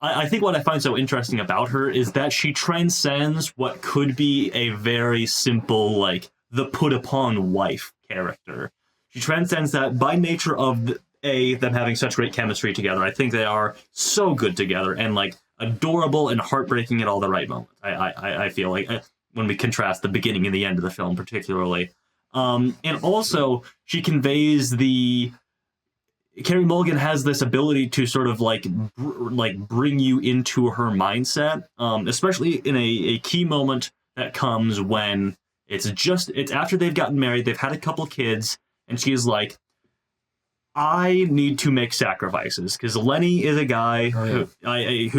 I think what I find so interesting about her is that she transcends what could be a very simple, like, the put-upon wife character. She transcends that by nature of them having such great chemistry together. I think they are so good together and, like, adorable and heartbreaking at all the right moments. I feel like when we contrast the beginning and the end of the film, particularly. And also, she conveys Carey Mulligan has this ability to sort of like bring you into her mindset, especially in a key moment that comes when it's after they've gotten married, they've had a couple kids, and she's like, I need to make sacrifices because Lenny is a guy he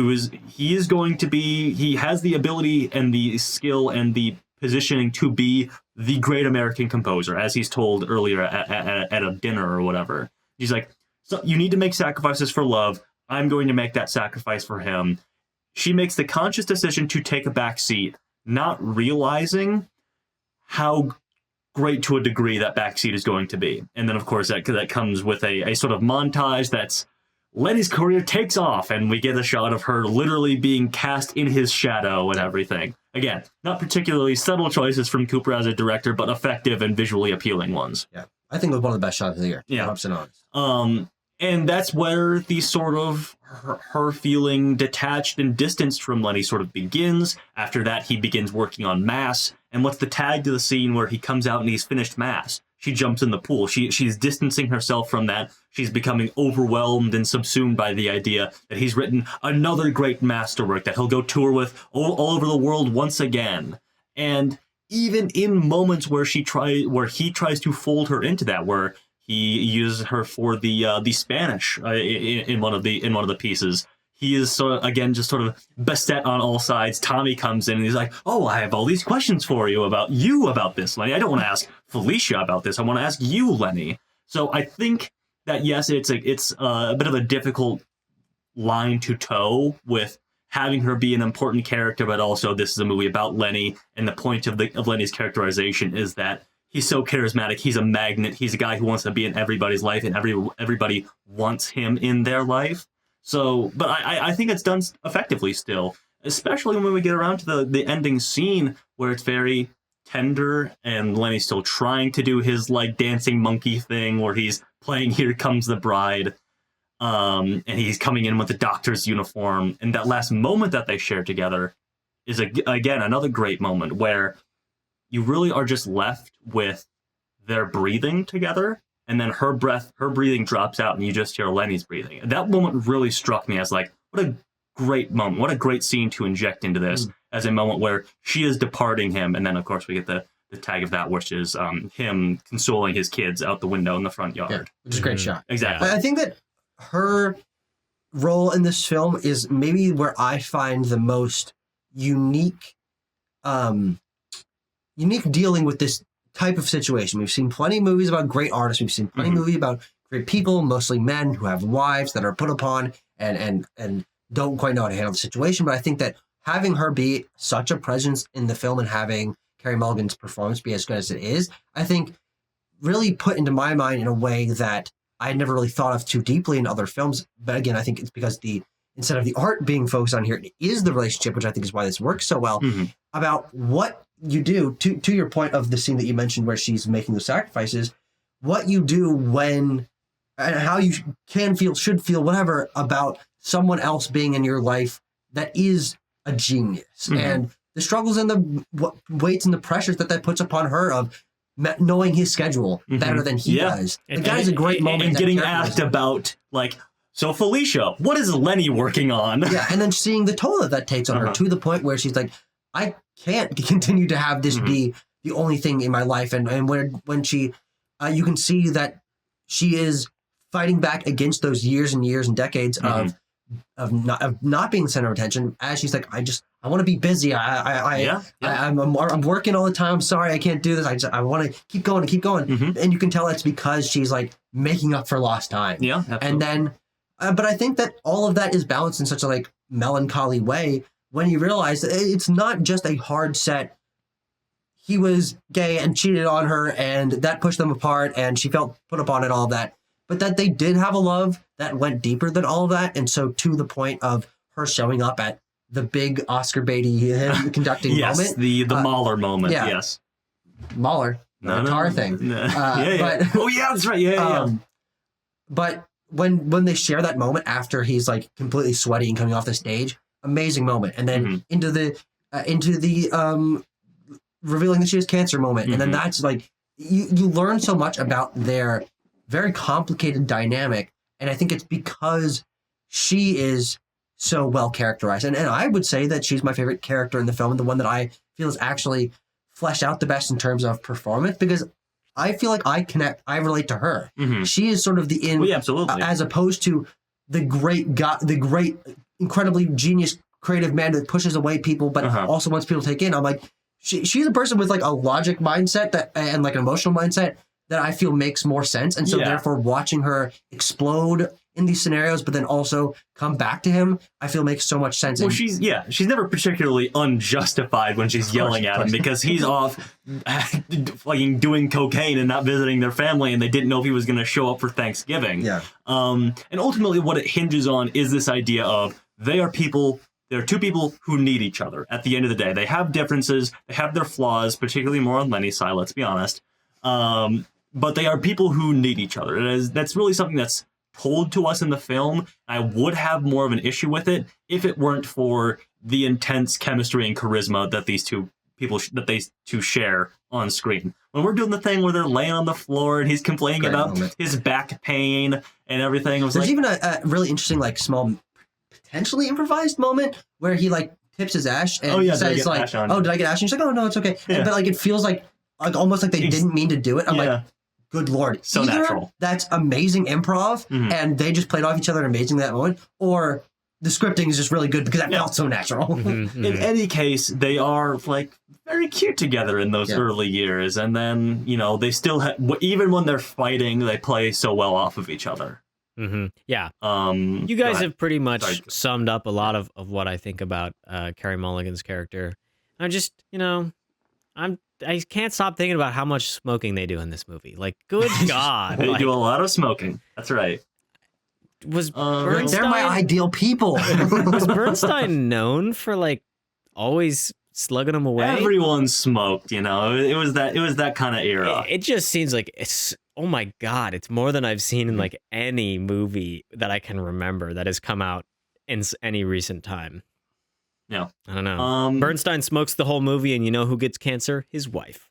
has the ability and the skill and the positioning to be the great American composer, as he's told earlier at a dinner or whatever. He's like, so you need to make sacrifices for love. I'm going to make that sacrifice for him. She makes the conscious decision to take a back seat, not realizing how great to a degree that backseat is going to be. And then, of course, that comes with a sort of montage that's Lenny's career takes off, and we get a shot of her literally being cast in his shadow and everything. Again, not particularly subtle choices from Cooper as a director, but effective and visually appealing ones. Yeah, I think it was one of the best shots of the year. Yeah. 100% honest. And that's where the sort of her feeling detached and distanced from Lenny sort of begins. After that, he begins working on Mass. And what's the tag to the scene where he comes out and he's finished Mass? She jumps in the pool. She's distancing herself from that. She's becoming overwhelmed and subsumed by the idea that he's written another great masterwork that he'll go tour with all over the world once again. And even in moments where he tries to fold her into that, where he uses her for the Spanish in one of the pieces. He is just sort of beset on all sides. Tommy comes in and he's like, "Oh, I have all these questions for you about this, Lenny. I don't want to ask Felicia about this. I want to ask you, Lenny." So I think that yes, it's a bit of a difficult line to toe with having her be an important character, but also this is a movie about Lenny, and the point of Lenny's characterization is that he's so charismatic. He's a magnet. He's a guy who wants to be in everybody's life, and everybody wants him in their life. So, but I think it's done effectively still, especially when we get around to the ending scene where it's very tender and Lenny's still trying to do his like dancing monkey thing where he's playing Here Comes the Bride. And he's coming in with the doctor's uniform. And that last moment that they share together is, again, another great moment where you really are just left with their breathing together. And then her breathing drops out and you just hear Lenny's breathing. That moment really struck me as like, what a great moment. What a great scene to inject into this as a moment where she is departing him. And then, of course, we get the tag of that, which is him consoling his kids out the window in the front yard. Yeah, which is a great shot. Exactly. I think that her role in this film is maybe where I find the most unique dealing with this type of situation. We've seen plenty of movies about great artists. We've seen plenty of movies about great people, mostly men who have wives that are put upon and don't quite know how to handle the situation. But I think that having her be such a presence in the film and having Carey Mulligan's performance be as good as it is, I think really put into my mind in a way that I had never really thought of too deeply in other films. But again, I think it's because instead of the art being focused on here, it is the relationship, which I think is why this works so well, about what you do, to your point of the scene that you mentioned where she's making those sacrifices, what you do when, and how you should feel, whatever, about someone else being in your life that is a genius. And the struggles and the weights and the pressures that puts upon her of knowing his schedule better than he does. Like, that is a great moment. And getting asked about, like, so Felicia, what is Lenny working on? Yeah, and then seeing the toll that takes on her to the point where she's like, I can't continue to have this be the only thing in my life. And when she, you can see that she is fighting back against those years and years and decades of not being the center of attention, as she's like, I want to be busy. I'm working all the time. I'm sorry, I can't do this. I want to keep going and keep going. And you can tell it's because she's like making up for lost time. Yeah, absolutely. And then, but I think that all of that is balanced in such a like melancholy way when you realize that it's not just a hard set. He was gay and cheated on her, and that pushed them apart, and she felt put upon and all of that. But that they did have a love that went deeper than all of that. And so to the point of her showing up at the big Oscar Beatty conducting moment. the Mahler moment, yes. Mahler, the guitar thing. But, oh, yeah, that's right. Yeah. But when they share that moment after he's like completely sweaty and coming off the stage, amazing moment. And then into the revealing that she has cancer moment. And then that's like, you learn so much about their very complicated dynamic. And I think it's because she is so well characterized. And I would say that she's my favorite character in the film, and the one that I feel is actually fleshed out the best in terms of performance, because I feel like I relate to her. She is sort of absolutely. As opposed to the great, incredibly genius, creative man that pushes away people, but also wants people to take in. I'm like, she's a person with like a logic mindset and like an emotional mindset that I feel makes more sense. And so therefore watching her explode in these scenarios, but then also come back to him, I feel makes so much sense. Well, she's never particularly unjustified when she's yelling at him because he's off fucking doing cocaine and not visiting their family, and they didn't know if he was going to show up for Thanksgiving. Yeah. And ultimately what it hinges on is this idea of there are two people who need each other at the end of the day. They have differences, they have their flaws, particularly more on Lenny's side, let's be honest. But they are people who need each other. That's really something that's told to us in the film. I would have more of an issue with it if it weren't for the intense chemistry and charisma that these two people share on screen. When we're doing the thing where they're laying on the floor and he's complaining about his back pain and everything, there's even a really interesting, like, small, potentially improvised moment where he, like, tips his ash and says, like, "Oh, did I get ash?" And she's like, "Oh no, it's okay." But like, it feels like almost like they didn't mean to do it. I'm like, good Lord. So either natural. That's amazing improv, and they just played off each other amazing that moment, or the scripting is just really good because that felt so natural. In any case, they are, like, very cute together in those early years, and then, they still even when they're fighting, they play so well off of each other. Yeah. You guys have pretty much summed up a lot of what I think about Carey Mulligan's character. I'm just, I can't stop thinking about how much smoking they do in this movie. Like, good God. They do a lot of smoking. That's right. Was Bernstein, they're my ideal people. Was Bernstein known for, like, always slugging them away? Everyone smoked, It was that kind of era. It just seems like it's, oh my God, it's more than I've seen in, like, any movie that I can remember that has come out in any recent time. Yeah. I don't know. Bernstein smokes the whole movie, and you know who gets cancer? His wife.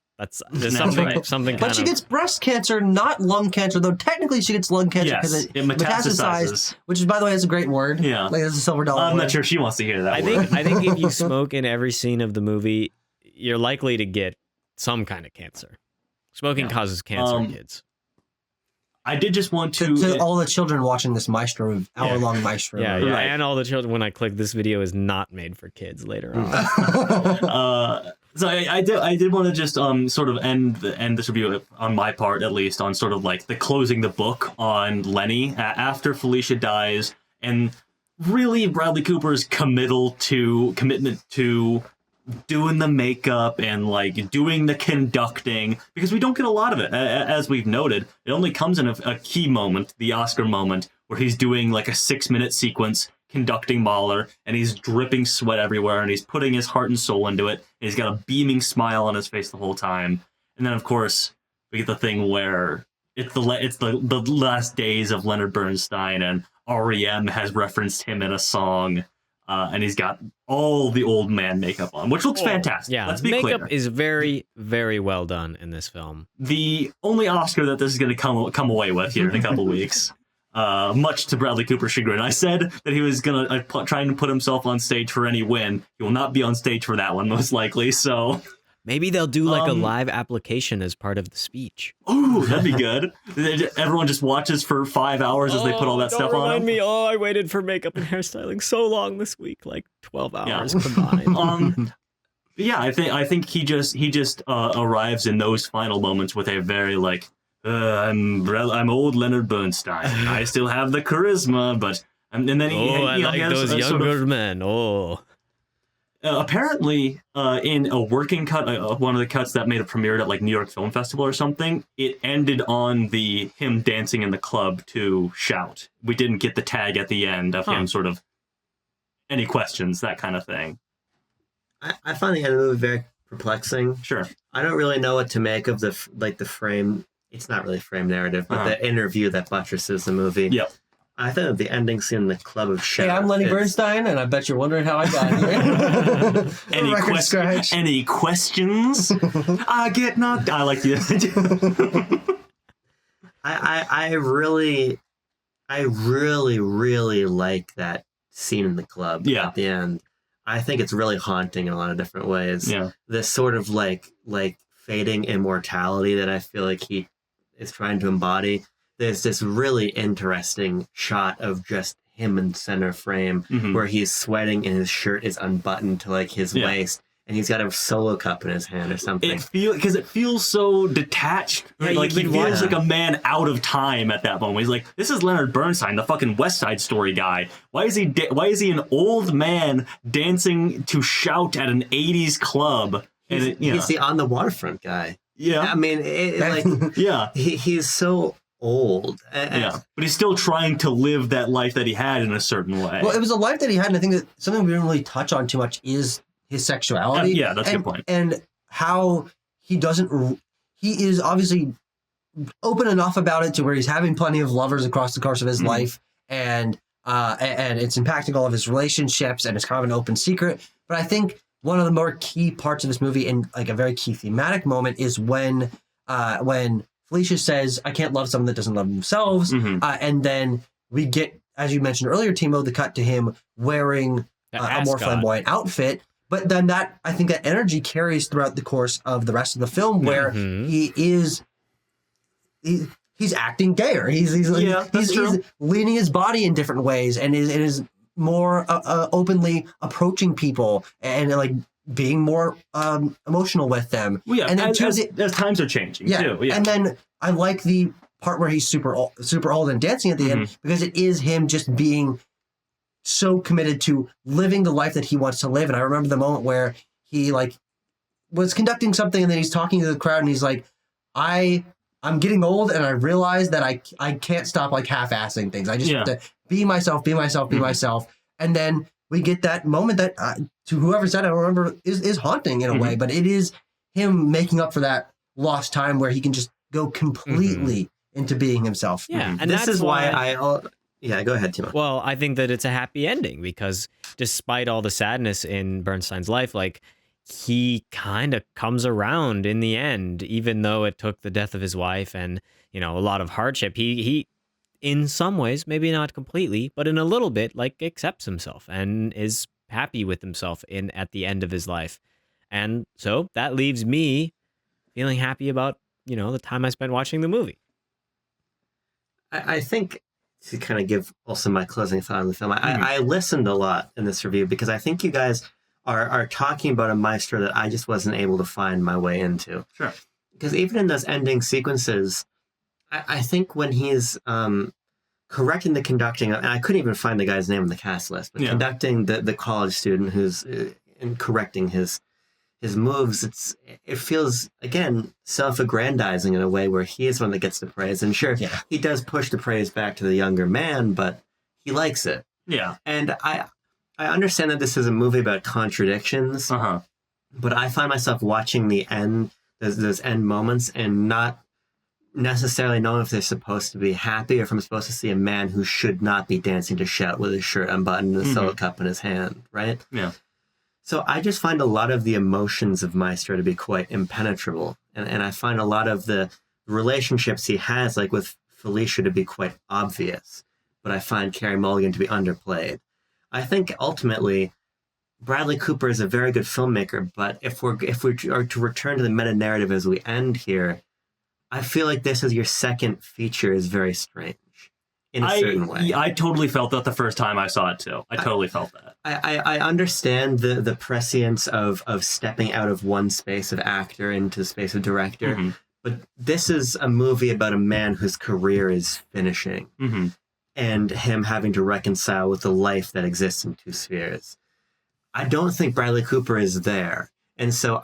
There's something. But she gets breast cancer, not lung cancer, though technically she gets lung cancer because it metastasized, which is, by the way, is a great word. Yeah. Like, it's a silver dollar I'm word. not sure she wants to hear that I think if you smoke in every scene of the movie, you're likely to get some kind of cancer. Smoking causes cancer in kids. I did just want to all the children watching this Maestro, hour-long Maestro. Yeah, Right. and all the children, when I click this video is not made for kids later on. So I did want to just sort of end this review on my part, at least, on sort of like the closing the book on Lenny after Felicia dies, and really Bradley Cooper's commitment to doing the makeup and, like, doing the conducting, because we don't get a lot of it. As we've noted, it only comes in a key moment, the Oscar moment, where he's doing, like, a 6-minute sequence conducting Mahler, and he's dripping sweat everywhere, and he's putting his heart and soul into it, and he's got a beaming smile on his face the whole time. And then, of course, we get the thing where it's the last days of Leonard Bernstein, and R.E.M. has referenced him in a song. And he's got all the old man makeup on, which looks fantastic. Yeah, let's be makeup clear. is very, very well done in this film. The only Oscar that this is going to come away with here in a couple weeks, much to Bradley Cooper's chagrin. I said that he was going to trying to put himself on stage for any win. He will not be on stage for that one, most likely. So maybe they'll do like a live application as part of the speech. Ooh, that'd be good. Everyone just watches for 5 hours as they put all that stuff on. Remind me. Oh, I waited for makeup and hairstyling so long this week, like 12 hours combined. Yeah, I think he just arrives in those final moments with a very, like, I'm old Leonard Bernstein. I still have the charisma, but and then I like those younger sort of, men. Apparently, in a working cut, one of the cuts that made it premiered at, like, New York Film Festival or something, it ended on him dancing in the club to Shout. We didn't get the tag at the end of him sort of, any questions, that kind of thing. I find the end of the movie very perplexing. Sure. I don't really know what to make of the frame. It's not really frame narrative, but the interview that buttresses the movie. Yep. I thought the ending scene in the club of Shout. Hey, I'm Lenny Bernstein, and I bet you're wondering how I got here. Any questions? I get knocked. I like the I really like that scene in the club at the end. I think it's really haunting in a lot of different ways. Yeah. This sort of like fading immortality that I feel like he is trying to embody. There's this really interesting shot of just him in center frame where he's sweating and his shirt is unbuttoned to, like, his waist, and he's got a solo cup in his hand or something. It feels so detached. Yeah, Like he you've been feels watching- like a man out of time at that moment. He's like, this is Leonard Bernstein, the fucking West Side Story guy. Why is he an old man dancing to Shout at an 80s club? And He's the on the waterfront guy. yeah, I mean, yeah, he's so old. yeah. But he's still trying to live that life that he had in a certain way. Well, it was a life that he had, and I think that something we didn't really touch on too much is his sexuality. Yeah, that's a good point. And how he is obviously open enough about it to where he's having plenty of lovers across the course of his life, and it's impacting all of his relationships, and it's kind of an open secret. But I think one of the more key parts of this movie, and like a very key thematic moment, is when Felicia says, "I can't love someone that doesn't love themselves," and then we get, as you mentioned earlier, Timo, the cut to him wearing a more flamboyant outfit. But then I think that energy carries throughout the course of the rest of the film, where he's acting gayer. He's leaning his body in different ways, and is more openly approaching people and like being more emotional with them. Well, yeah, and then as times are changing too. Yeah. And then I like the part where he's super old and dancing at the end, because it is him just being so committed to living the life that he wants to live. And I remember the moment where he like was conducting something, and then he's talking to the crowd, and he's like, I'm getting old, and I realize that I can't stop like half-assing things. I just have to be myself. And then we get that moment that to whoever said, I don't remember, is haunting in a way, but it is him making up for that lost time where he can just go completely into being himself. Yeah, and this that's is why yeah, go ahead, Timo. Well, I think that it's a happy ending, because despite all the sadness in Bernstein's life, like, he kind of comes around in the end, even though it took the death of his wife and, a lot of hardship. He in some ways, maybe not completely, but in a little bit, like, accepts himself and is happy with himself at the end of his life. And so that leaves me feeling happy about, the time I spent watching the movie. I think, to kind of give also my closing thought on the film, I listened a lot in this review, because I think you guys are talking about a Maestro that I just wasn't able to find my way into. Sure. Because even in those ending sequences, I think when he's correcting the conducting, and I couldn't even find the guy's name on the cast list, but conducting the college student who's in correcting his moves, it feels, again, self-aggrandizing in a way where he is one that gets the praise. And sure, he does push the praise back to the younger man, but he likes it. Yeah. And I understand that this is a movie about contradictions, but I find myself watching the end, those end moments, and not necessarily knowing if they're supposed to be happy or if I'm supposed to see a man who should not be dancing to Shout with his shirt unbuttoned and a solo cup in his hand, right? Yeah. So I just find a lot of the emotions of Maestro to be quite impenetrable. And I find a lot of the relationships he has, like with Felicia, to be quite obvious. But I find Carey Mulligan to be underplayed. I think ultimately Bradley Cooper is a very good filmmaker, but if we are to return to the meta-narrative as we end here, I feel like this as your second feature is very strange. In a certain way. I totally felt that the first time I saw it too. I totally felt that. I understand the prescience of stepping out of one space of actor into the space of director, but this is a movie about a man whose career is finishing and him having to reconcile with the life that exists in two spheres. I don't think Bradley Cooper is there. And so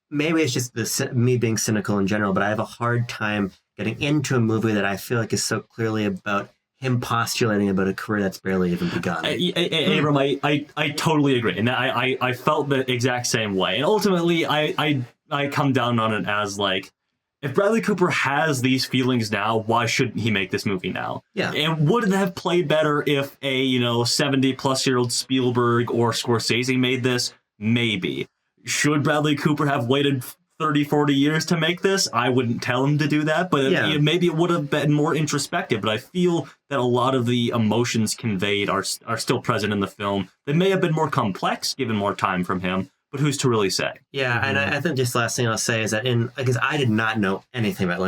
maybe it's just me being cynical in general, but I have a hard time getting into a movie that I feel like is so clearly about him postulating about a career that's barely even begun. Abram, I totally agree. And I felt the exact same way. And ultimately, I come down on it as like, if Bradley Cooper has these feelings now, why shouldn't he make this movie now? Yeah. And would it have played better if a 70-plus-year-old Spielberg or Scorsese made this? Maybe. Should Bradley Cooper have waited 30, 40 years to make this? I wouldn't tell him to do that, but maybe it would have been more introspective. But I feel that a lot of the emotions conveyed are still present in the film. They may have been more complex given more time from him, but who's to really say? Yeah, and I think just last thing I'll say is that because I did not know anything about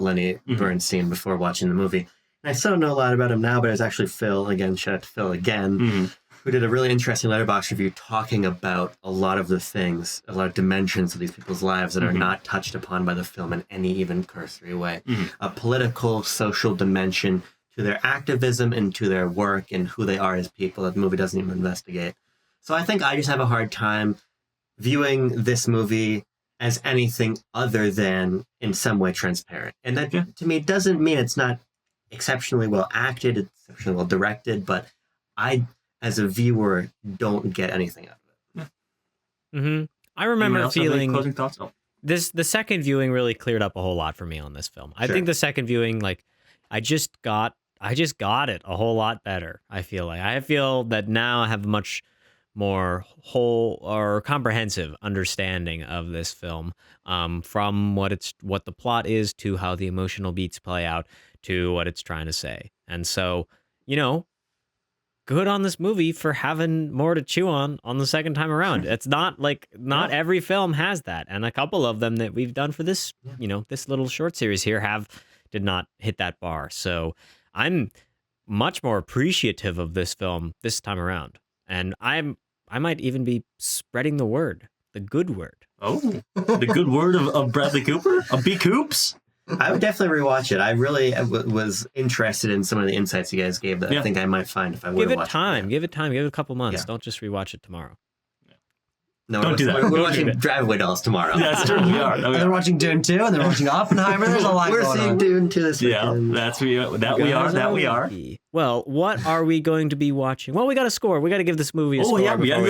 Lenny Bernstein before watching the movie. And I still know a lot about him now, but it's actually Phil, again, shout out to Phil again, who did a really interesting letterbox review talking about a lot of the things, a lot of dimensions of these people's lives that are not touched upon by the film in any even cursory way. A political, social dimension to their activism and to their work and who they are as people that the movie doesn't even investigate. So I think I just have a hard time viewing this movie as anything other than in some way transparent. And that to me doesn't mean it's not exceptionally well acted, it's exceptionally well directed, but I, as a viewer, don't get anything out of it. I remember feeling closing thoughts. the second viewing really cleared up a whole lot for me on this film. I think the second viewing, like, I just got it a whole lot better. I feel that now I have a much more whole or comprehensive understanding of this film, from what the plot is to how the emotional beats play out to what it's trying to say. And so, good on this movie for having more to chew on the second time around. It's not every film has that, and a couple of them that we've done for this, this little short series here did not hit that bar. So I'm much more appreciative of this film this time around, and I might even be spreading the word, the good word. Oh, the good word of Bradley Cooper? Of B. Coops? I would definitely rewatch it. I really was interested in some of the insights you guys gave that I think I might find if I were to watch it. Give it time. Give it a couple months. Don't just rewatch it tomorrow. No, don't do that. We're watching Drive-Away Dolls tomorrow. That's true. We are. And they're watching Dune 2, and they're watching Oppenheimer. There's a lot going on. We're seeing Dune 2 this weekend. That we are. Well, what are we going to be watching? Well, we got a score. We got to give this movie a score. Oh, yeah, we got to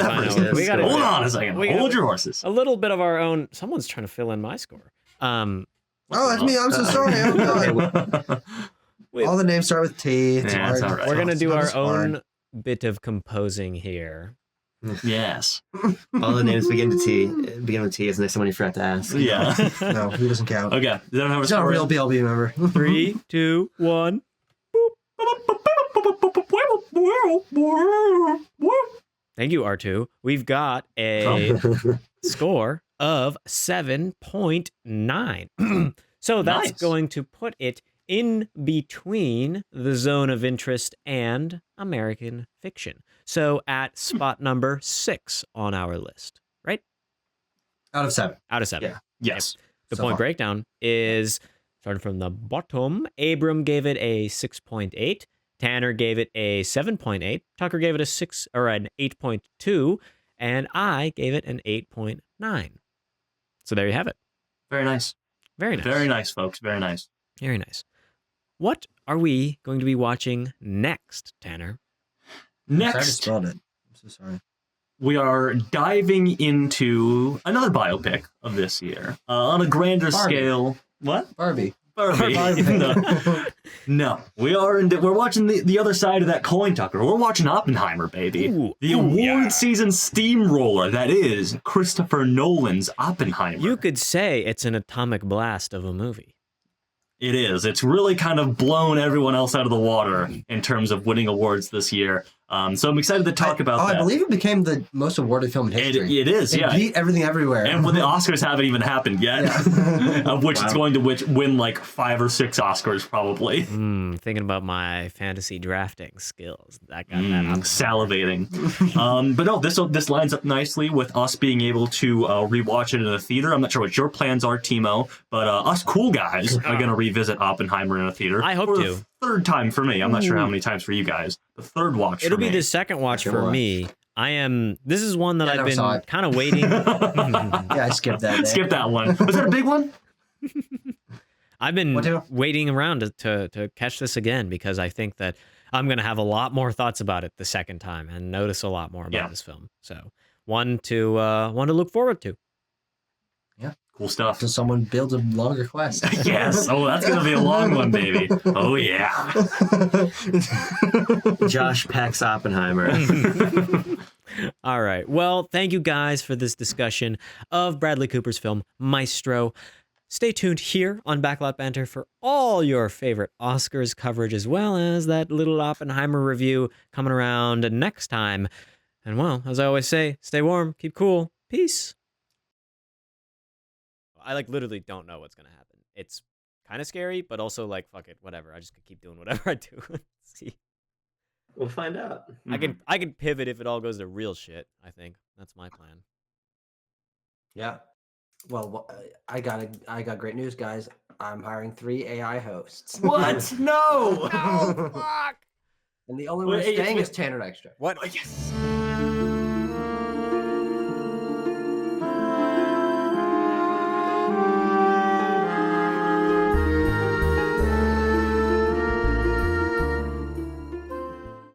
hold on a second. Hold your horses. A little bit of our own. Someone's trying to fill in my score. Oh, that's me. I'm so sorry. All the names start with T. It's hard. All right. We're going to do our own bit of composing here. Yes. All the names begin with T. Isn't there someone you forgot to ask? Yeah. No, he doesn't count. Okay. They don't have a He's not a score. real BLB member. 3, 2, 1. Thank you, R2. We've got a score of 7.9. So that's going to put it in between the zone of interest and American fiction. So at spot number 6 on our list, right? Out of 7. Out of 7. Yeah. Yes. The point breakdown is starting from the bottom. Abram gave it a 6.8. Tanner gave it a 7.8. Tucker gave it an 8.2. And I gave it an 8.9. So there you have it. Very nice. Very nice. Very nice, folks. Very nice. Very nice. What are we going to be watching next, Tanner? Next, I spelled it. I'm so sorry. we are diving into another biopic of this year on a grander scale. What? Barbie. No. We're watching the other side of that coin, Tucker. We're watching Oppenheimer, baby. The award season steamroller that is Christopher Nolan's Oppenheimer. You could say it's an atomic blast of a movie. It is. It's really kind of blown everyone else out of the water in terms of winning awards this year. So I'm excited to talk about that. I believe it became the most awarded film in history. It is, yeah. It beat Everything Everywhere. And when the Oscars haven't even happened yet, of which it's going to win like 5 or 6 Oscars probably. Thinking about my fantasy drafting skills. That got that up. Salivating. But no, this lines up nicely with us being able to rewatch it in a theater. I'm not sure what your plans are, Timo, but us cool guys are going to revisit Oppenheimer in a theater. I hope to. Third time for me. I'm not sure how many times for you guys. The third watch It'll be the second watch for me. This is one that I've been kind of waiting. Yeah, I skipped that. Skip that one. Was that a big one? I've been waiting around to catch this again because I think that I'm going to have a lot more thoughts about it the second time and notice a lot more about this film. So one to look forward to. Yeah. Cool stuff. So someone builds a longer quest. Yes. Oh, that's going to be a long one, baby. Oh, yeah. Josh Peck's Oppenheimer. All right. Well, thank you guys for this discussion of Bradley Cooper's film, Maestro. Stay tuned here on Backlot Banter for all your favorite Oscars coverage, as well as that little Oppenheimer review coming around next time. And well, as I always say, stay warm, keep cool. Peace. I literally don't know what's going to happen. It's kind of scary, but also fuck it, whatever. I just could keep doing whatever I do. See. We'll find out. I can pivot if it all goes to real shit. I think that's my plan. Yeah. Well, I got great news, guys. I'm hiring 3 AI hosts. What? No. Oh fuck! And the only one staying is Tanner Extra. What? Yes.